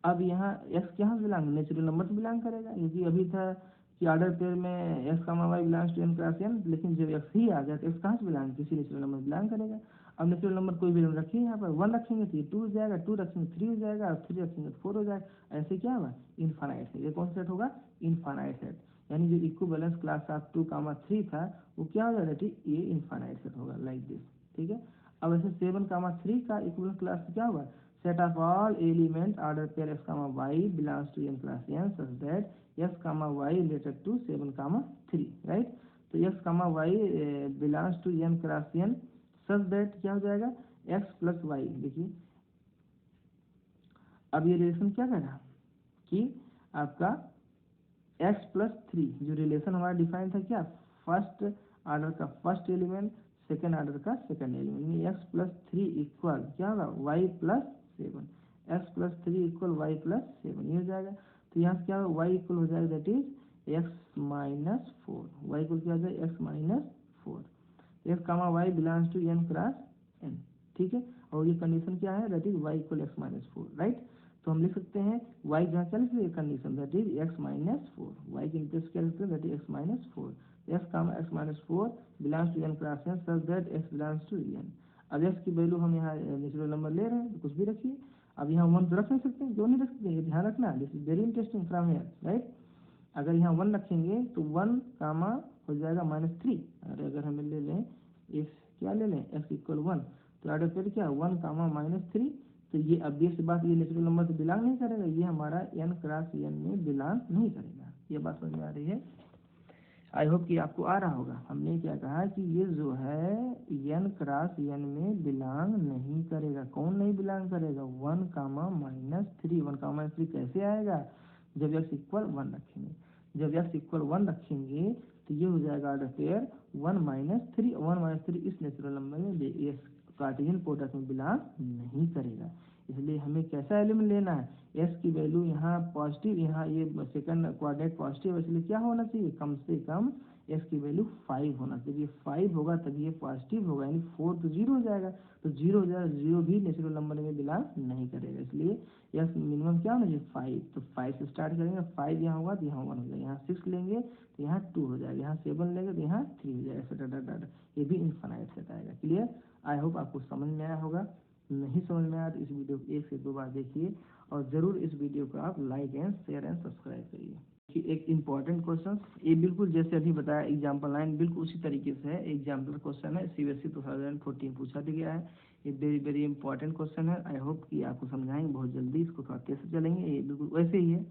अब यहाँ x कहाँ से बिलोंग, नेचुरल नंबर से बिलोंग करेगा, क्योंकि अभी था कि ऑर्डर पेयर में x, y belongs to n cross n, लेकिन जब x ही आ गया तो x कहाँ से बिलोंग, किसी नेचुरल नंबर बिलोंग करेगा। अब नेचुरल नंबर कोई भी हम रखेंगे, यहाँ पर 1 रखेंगे तो ये 2 हो जाएगा, 2 रखेंगे 3 हो जाएगा, और 3 रखेंगे तो 4 हो जाएगा, ऐसे क्या होगा इनफाइनाइट सेट। ये कौन सा सेट होगा, इनफाइनाइट सेट, यानी जो इक्विवेलेंस क्लास ऑफ 2, 3 था वो क्या हो जाएगा, ये इनफाइनाइट सेट होगा लाइक दिस, ठीक है। अब ऐसे 7, 3 का इक्विवेलेंस क्लास क्या होगा, set of all element order pair x comma y belongs to n class n such that x comma y related to 7 comma 3 right। तो x comma y belongs to n class n such that क्या हो जाएगा x plus y। देखिए अब ये रिलेशन क्या कह रहा कि आपका x plus 3 जो रिलेशन हमारा डिफाइन था क्या फर्स्ट ऑर्डर का फर्स्ट एलिमेंट सेकेंड ऑर्डर का second element x plus 3 equal क्या होगा y plus 7 x plus 3 equal y plus 7 ये हो जाएगा। तो यहाँ से क्या होगा y इक्वल हो जाएगा that is x minus 4 y equal क्या हो जाएगा x minus 4 x comma y belongs to n cross n ठीक है। और ये कंडीशन क्या है that is y equal x minus 4 right. तो हम लिख सकते हैं y जहाँ क्या लिख सकते हैं condition that is x minus 4 y की इंटरेस्ट क्या लिख सकते हैं that is x minus 4 x comma x minus 4 belongs to n cross n such that x belongs to n। अब x की वैल्यू हम यहाँ नेचुरल नंबर ले रहे हैं तो कुछ भी रखिए। अब यहाँ 1 तो रख नहीं सकते क्यों नहीं रख सकते ये ध्यान रखना this is very interesting from here right. अगर यहाँ 1 रखेंगे तो 1 कामा हो जाएगा -3 और अगर हम ले लें x क्या ले लें x इक्वल 1 तो ऑर्डर फिर क्या 1 कामा -3 तो ये obvious बात ये नेचुरल नंबर से बिलोंग नहीं करेगा ये हमारा n क्रॉस n में बिलोंग नहीं करेगा। ये बात समझ में आ रही है आई होप कि आपको आ रहा होगा। हमने क्या कहा कि ये जो है n क्रॉस n में बिलोंग नहीं करेगा। कौन नहीं बिलोंग करेगा 1 कामा -3 1 कामा -3 कैसे आएगा जब x इक्वल 1 रखेंगे। जब x इक्वल 1 रखेंगे तो ये हो जाएगा ऑर्डर पेयर 1 -3 1 -3 इस नेचुरल नंबर में ये कार्टेशियन प्रोडक्ट में बिलोंग नहीं करेगा। इसलिए हमें कैसा एलिमेंट लेना है s की वैल्यू यहाँ पॉजिटिव यहाँ ये सेकंड कोऑर्डिनेट पॉजिटिव इसलिए क्या होना चाहिए कम से कम s की वैल्यू 5 होना चाहिए। 5 होगा तभी ये पॉजिटिव होगा यानी 4 तो 0 हो जाएगा तो 0 हो जाएगा 0 भी नेचुरल नंबर में बिलोंग नहीं करेगा। इसलिए s मिनिमम क्या होना चाहिए 5 तो 5 से स्टार्ट करेंगे 5 यहाँ होगा तो यहाँ 1 हो जाएगा यहाँ 6 लेंगे तो यहाँ 2 हो जाएगा यहाँ 7 लेंगे तो यहाँ 3 हो जाएगा एक्सेट्रा ये भी इनफाइनाइट सेट आएगा। क्लियर आई होप आपको समझ में आया होगा। नहीं समझ में आया तो इस वीडियो को 1 से 2 बार देखिए और ज़रूर इस वीडियो को आप like and share and subscribe करिए। कि एक इम्पॉर्टेंट क्वेश्चन ये बिल्कुल जैसे अभी बताया एग्जाम्पल 9 बिल्कुल उसी तरीके से है एग्जाम्पल क्वेश्चन है CBSE 2014 पूछा भी गया है। ये वेरी वेरी इंपॉर्टेंट क्वेश्चन है। आई होप कि आपको समझाएंगे बहुत जल्दी इसको थोड़ा कैसे चलेंगे ये बिल्कुल वैसे ही है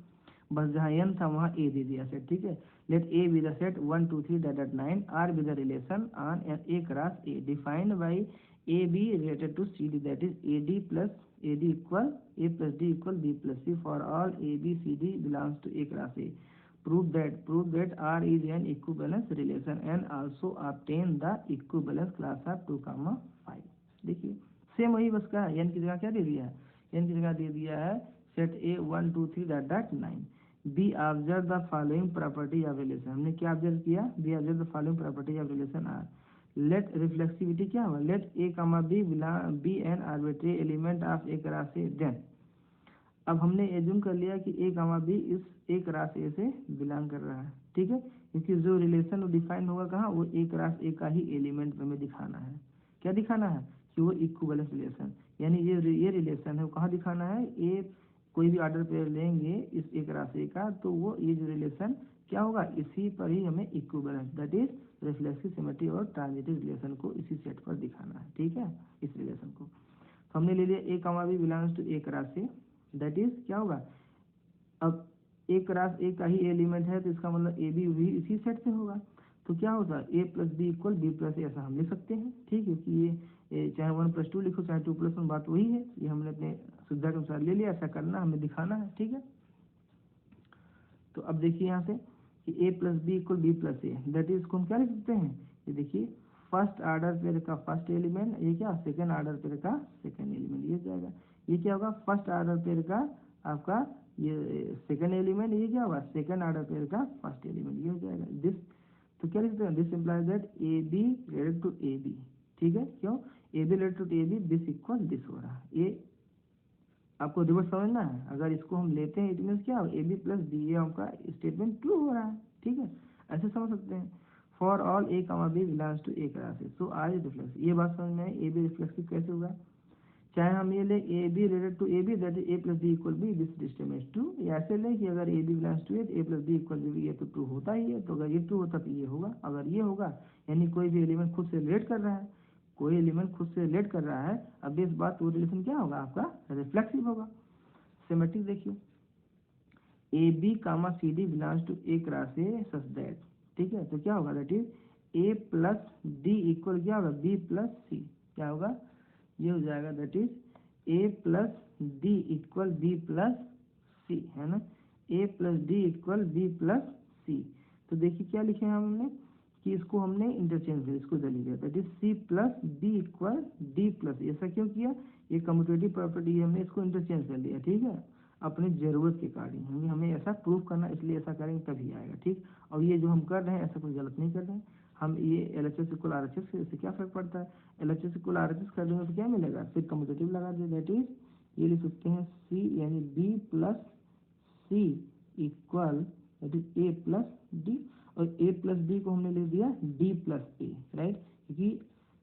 बस जहाँ n था वहाँ a दे दिया सेट ठीक है। Let a B the set 1 2 3 9 r B the relation on a cross a defined by AB related to CD that is AD plus AD equal A plus D equal B plus C for all AB CD belongs to A class A. Prove that R is an equivalence relation and also obtain the equivalence class of 2, 5। देखिए same वही बस का n की जगह क्या दे दिया है n की जगह दे दिया है set A 1 2 3 9 B observe the following property of relation। हमने क्या ऑब्जर्व किया B observe the following property of relation R। Let reflexivity क्या होगा let A comma B an arbitrary element of A cross A then. अब हमने assume कर लिया कि ए कामा बी इस ए क्रॉस ए से बिलोंग कर रहा है ठीक है क्योंकि जो रिलेशन वो डिफाइन होगा कहाँ वो ए क्रॉस ए का ही एलिमेंट हमें दिखाना है। क्या दिखाना है कि वो इक्विवेलेंस रिलेशन यानी ये रिलेशन है वो कहाँ दिखाना है ए कोई भी ऑर्डर पे लेंगे इस ए क्रॉस ए का तो वो ये जो रिलेशन क्या होगा इसी पर ही हमें equivalence that is reflexive symmetry और ट्रांजिटिव रिलेशन को इसी सेट पर दिखाना है ठीक है इस रिलेशन को। तो हमने ले लिया a comma B belongs to A cross A that is क्या होगा अब ए क्रॉस ए का ही एलिमेंट है तो इसका मतलब ए बी भी इसी सेट से होगा तो क्या होगा a plus B equal B plus a ऐसा हम लिख सकते हैं ठीक है कि ये चाहे 1 + 2 लिखो चाहे 2 + 1 बात वही है ये हमने अपने सुविधा के अनुसार ले लिया ऐसा करना हमें दिखाना है ठीक है। तो अब देखिए यहाँ से कि a plus B equal B plus A that is को हम क्या लिख सकते हैं ये देखिए फर्स्ट ऑर्डर पेयर का फर्स्ट एलिमेंट ये क्या सेकंड ऑर्डर पेयर का सेकंड एलिमेंट ये जाएगा ये क्या होगा फर्स्ट ऑर्डर पेयर का आपका ये सेकंड एलिमेंट ये क्या होगा सेकंड ऑर्डर पेयर का फर्स्ट एलिमेंट ये हो जाएगा दिस। तो क्या लिख सकते हैं this implies that A B related to A B ठीक है क्यों A B related to A B this equal this हो रहा है ये आपको रिवर्स समझना है। अगर इसको हम लेते हैं इट मीन्स क्या ए बी प्लस बी ये आपका स्टेटमेंट ट्रू हो रहा है ठीक है ऐसे समझ सकते हैं। For all A comma B belongs to A cross A so R is reflexive ये बात समझ में आई ए बी रिफ्लेक्सिव कैसे होगा चाहे हम ये ले A B related to A B that is A plus B equal B this statement true ऐसे ले कि अगर A B belongs to A plus B equal B ये तो ट्रू होता ही है तो अगर ये ट्रू होता तो ये होगा अगर ये होगा यानी कोई भी एलिमेंट खुद से रिलेट कर रहा है कोई एलिमेंट खुद से रिलेट कर रहा है, अब इस बात वो रिलेशन क्या होगा आपका रिफ्लेक्सिव होगा। सिमेट्रिक देखिए, A B comma C D belongs to A class A such that, ठीक है, तो क्या होगा that is A plus D equal क्या होगा बी प्लस सी, क्या होगा ये हो जाएगा that is A plus D equal B plus c, है ना, a plus D equal B plus c. तो देखिए क्या लिखे हैं हमने कि इसको हमने इंटरचेंज किया, इसको इधर लिखा that is C plus D equal D plus, ऐसा क्यों किया, ये कम्यूटेटिव प्रॉपर्टी हमने इसको इंटरचेंज कर लिया, ठीक है, अपनी ज़रूरत के अकॉर्डिंग हमें ऐसा प्रूव करना, इसलिए ऐसा करेंगे तभी आएगा, ठीक। और ये जो हम कर रहे हैं ऐसा कोई गलत नहीं कर रहे हैं हम, ये L H S equal are H S से क्या फर्क पड़ता है, L H S equal are H S कर देंगे तो क्या मिलेगा, फिर कम्यूटेटिव लगा दे दैट इज ये लिख सकते हैं सी यानी B plus C equal that is A plus D, और ए प्लस डी को हमने लिख दिया डी प्लस ए, राइट, क्योंकि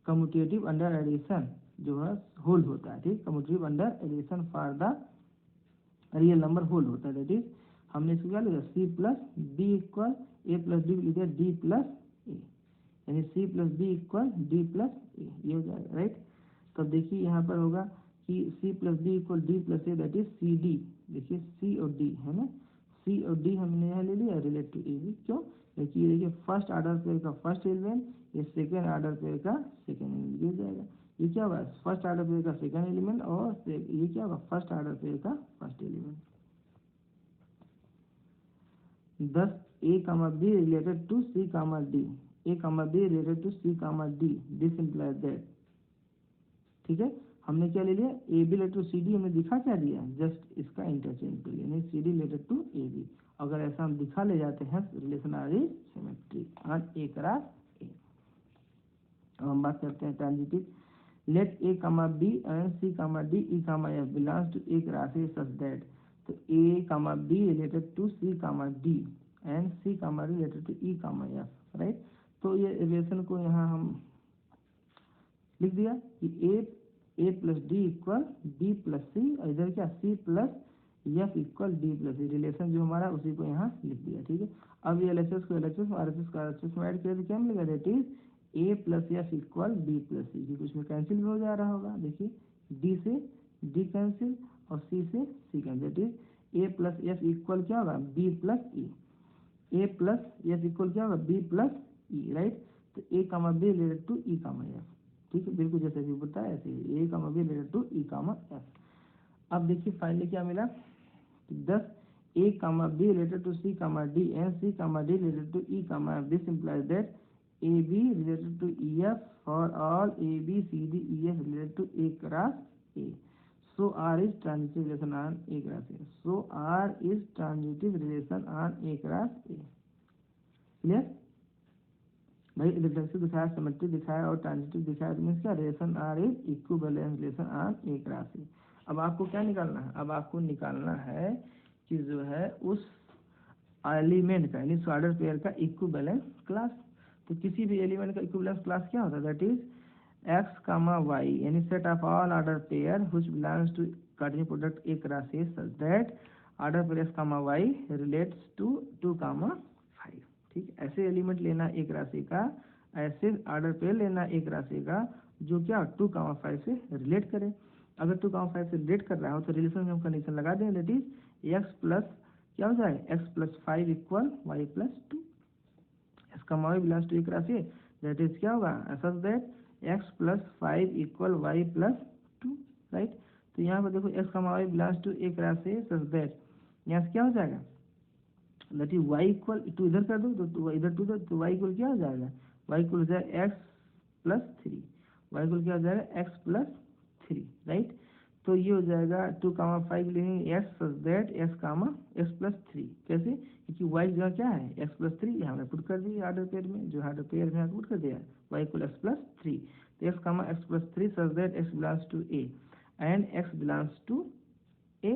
कम्यूटेटिव अंडर एडिशन जो है होल्ड होता है, ठीक, commutative under addition for the real number hold होता है, दैट इज हमने इसको क्या लिखा C plus D equal A plus D लिखा डी प्लस ए, यानी C plus D equal D plus A, ये हो जाएगा, राइट। तब देखिए यहाँ पर होगा कि C plus D equal D plus A that is C D, देखिए सी और डी है ना, सी और डी हमने यहाँ ले लिया रिलेट टू ए बी, क्यों, देखिए देखिए फर्स्ट ऑर्डर पेयर का फर्स्ट एलिमेंट, ये सेकेंड ऑर्डर पेयर का सेकेंड एलिमेंट, ये जाएगा, ये क्या होगा फर्स्ट ऑर्डर पेयर का सेकेंड एलिमेंट, और ये क्या होगा फर्स्ट ऑर्डर पेयर का first element. 10 A comma B related to C comma D, A comma B related to C comma D, this implies that, ठीक है, हमने क्या ले लिया A B related to C D, हमने दिखा क्या दिया जस्ट इसका इंटरचेंज कर लिया, नहीं C D related to A B, अगर ऐसा हम दिखा ले जाते हैं relation R is symmetric on A cross A. अब हम बात करते हैं transitive, let A comma B and C comma D E comma F belongs to A cross A such that, तो ए comma B related to C comma D and C comma related to E comma F, right. तो ये relation को यहाँ हम लिख दिया कि A plus D equal D plus सी, और इधर क्या C plus F equal D plus C, relation जो हमारा उसी को यहाँ लिख दिया, ठीक है। अब ये एल एच एस को एल एच एस में आर एच एस को आर एच एस में ऐड किया तो क्या मिलेगा that is A plus F equal D plus C, क्योंकि उसमें कैंसिल भी हो जा रहा होगा, देखिए डी से डी कैंसिल और सी से C cancel, that is A plus F equal क्या होगा B plus E, A plus F equal क्या होगा बी प्लस ई, राइट। तो ए comma B related to E comma F, ठीक है, बिल्कुल जैसे भी बताया ऐसे A comma B related to E comma F. अब देखिए फाइनली क्या मिला, 10 ए comma B related to C comma D and C comma D related to E comma F, this implies that A B related to E F for all A B C D E F related to A cross A, so R is transitive relation on A cross A, so R is transitive relation on A cross A, clear भाई, reflexive दिखाया, symmetric दिखाया और transitive दिखाया, तो means क्या relation R is equivalent relation on A cross A. अब आपको क्या निकालना है, अब आपको निकालना है कि जो है उस एलिमेंट का यानी ऑर्डर पेयर का इक्विवेलेंस क्लास, तो किसी भी एलिमेंट का इक्विवेलेंस क्लास क्या होता है that is X comma Y, यानी set of all order pair which belongs to cartesian product A cross A such that order pair X comma Y relates to 2 comma 5, ठीक, ऐसे element लेना एक राशि का, ऐसे ऑर्डर पेयर लेना एक राशि का जो क्या 2 कामा 5 से रिलेट करे, अगर 2 कामा 5 से रिलेट कर रहा हो तो रिलेशन में हम कंडीशन लगा दें दैट इज एक्स प्लस क्या हो जाए X plus 5 equal Y plus 2, X comma Y belongs to एक राशि दैट इज क्या होगा such that X plus 5 equal Y plus 2, right. तो यहाँ पर देखो X comma Y belongs to एक राशि सच दैट यहाँ से क्या हो जाएगा that is Y equal to, इधर कर दो तो इधर टू, तो वाई इक्वल क्या हो जाएगा, वाई इक्वल हो जाएगा एक्स प्लस 3, वाई इक्वल क्या हो जाएगा एक्स प्लस 3, राइट। तो ये हो जाएगा 2 कामा 5 लेंगे X such that X comma X plus 3, कैसे, क्योंकि वाई जगह क्या है एक्स प्लस 3, यहाँ हमने पुट कर दिया ऑर्डर पेयर में, जो ऑर्डर पेयर में पुट कर दिया वाई इक्वल एक्स प्लस 3, तो x comma X plus 3 such that X belongs to A and X belongs to A,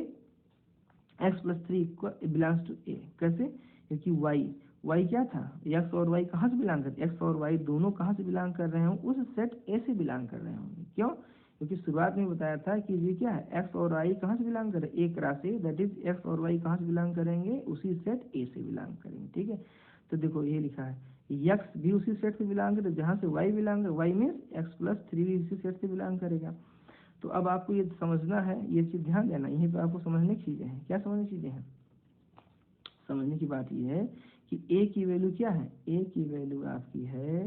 X plus 3 belongs to A, कैसे, क्योंकि वाई क्या था एक्स और वाई कहाँ से बिलोंग करते, एक्स और वाई दोनों कहाँ से बिलोंग कर रहे हों उस सेट ए से बिलोंग कर रहे होंगे, क्यों, क्योंकि शुरुआत में बताया था कि ये क्या है एक्स और वाई कहाँ से बिलोंग कर रहे हैं एक राशि, दैट इज एक्स और वाई कहाँ से बिलोंग करेंगे उसी सेट ए से बिलोंग करेंगे, ठीक है। तो देखो ये लिखा है एक्स भी उसी सेट से बिलोंग करे, जहाँ से वाई बिलोंग करे, वाई मीन्स एक्स प्लस 3 भी उसी सेट से बिलोंग करेगा। तो अब आपको ये समझना है, ये चीज़ ध्यान देना, यहीं पे आपको समझने की चीज़ें हैं। क्या समझने की चीज़ें हैं? समझने की बात ये है कि ए की वैल्यू क्या है, ए की वैल्यू आपकी है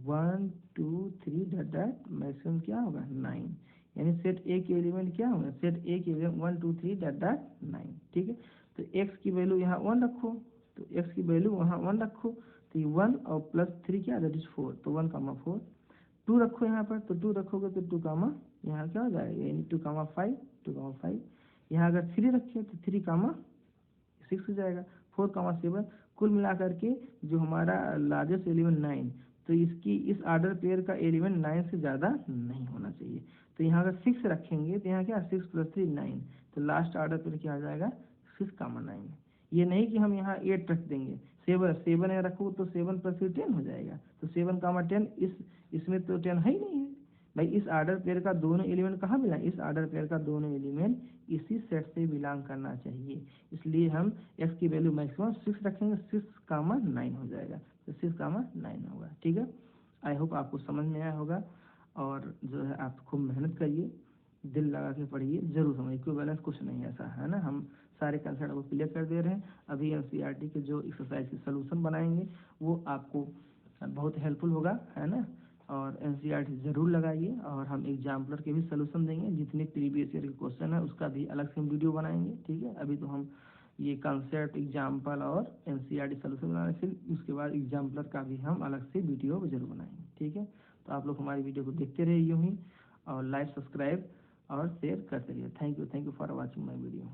1 2 3 डॉट डॉट मैक्सिमम क्या होगा 9, यानी सेट ए के एलिमेंट क्या होगा, सेट ए के एलिमेंट 1 2 3 डॉट डॉट 9। ठीक है, तो एक्स की वैल्यू यहाँ 1 रखो, तो एक्स की वैल्यू वहाँ 1 रखो, तो ये 1 और प्लस 3 क्या, दैट इज 4, तो 1 कामा 4। 2 रखो यहाँ पर, तो 2 रखोगे तो 2 कामा यहाँ क्या हो जाएगा, यानी 2 कामा 5, 2 कामा 5। यहाँ अगर 3 रखे तो 3 कामा 6 हो जाएगा, 4 कामा 7। कुल मिला करके जो हमारा लार्जेस्ट एलिमेंट 9, तो इसकी इस ऑर्डर पेयर का एलिमेंट 9 से ज़्यादा नहीं होना चाहिए। तो यहाँ अगर 6 रखेंगे तो यहाँ क्या 6 + 3 9, तो लास्ट ऑर्डर पेयर क्या आ जाएगा 6 कामा 9। ये नहीं कि हम यहाँ 8 रख देंगे, 7 है रखो तो 7 + 3 10 हो जाएगा, तो 7 कामा 10, इसमें तो 10 है ही नहीं है भाई। इस ऑर्डर पेयर का दोनों एलिमेंट कहाँ बिलोंग, इस ऑर्डर पेयर का दोनों एलिमेंट इसी सेट से बिलोंग करना चाहिए। इसलिए हम x की वैल्यू मैक्सिमम 6 रखेंगे, 6 कामा 9 हो जाएगा, तो 6 कामा 9 होगा। ठीक है, आई होप आपको समझ में आया होगा। और जो है आप खूब मेहनत करिए, दिल लगा के पढ़िए, जरूर समझिए, कोई बैलेंस कुछ नहीं ऐसा है ना, हम सारे कंसेप्ट आपको क्लियर कर दे रहे हैं। अभी एनसीईआरटी के जो एक्सरसाइज के सोल्यूशन बनाएंगे वो आपको बहुत हेल्पफुल होगा, है ना। और एनसीईआरटी ज़रूर लगाइए, और हम एग्जाम्पलर के भी सोल्यूशन देंगे, जितने प्रीवियस ईयर के क्वेश्चन है उसका भी अलग से हम वीडियो बनाएंगे। ठीक है, अभी तो हम ये कॉन्सेप्ट, एग्जाम्पल और एनसीईआरटी सोल्यूशन बनाएंगे, फिर उसके बाद एग्जाम्पलर का भी हम अलग से वीडियो जरूर बनाएंगे। ठीक है, तो आप लोग हमारी वीडियो को देखते रहिए यूँ ही, और लाइक, सब्सक्राइब और शेयर करते रहिए। Thank you for watching my video.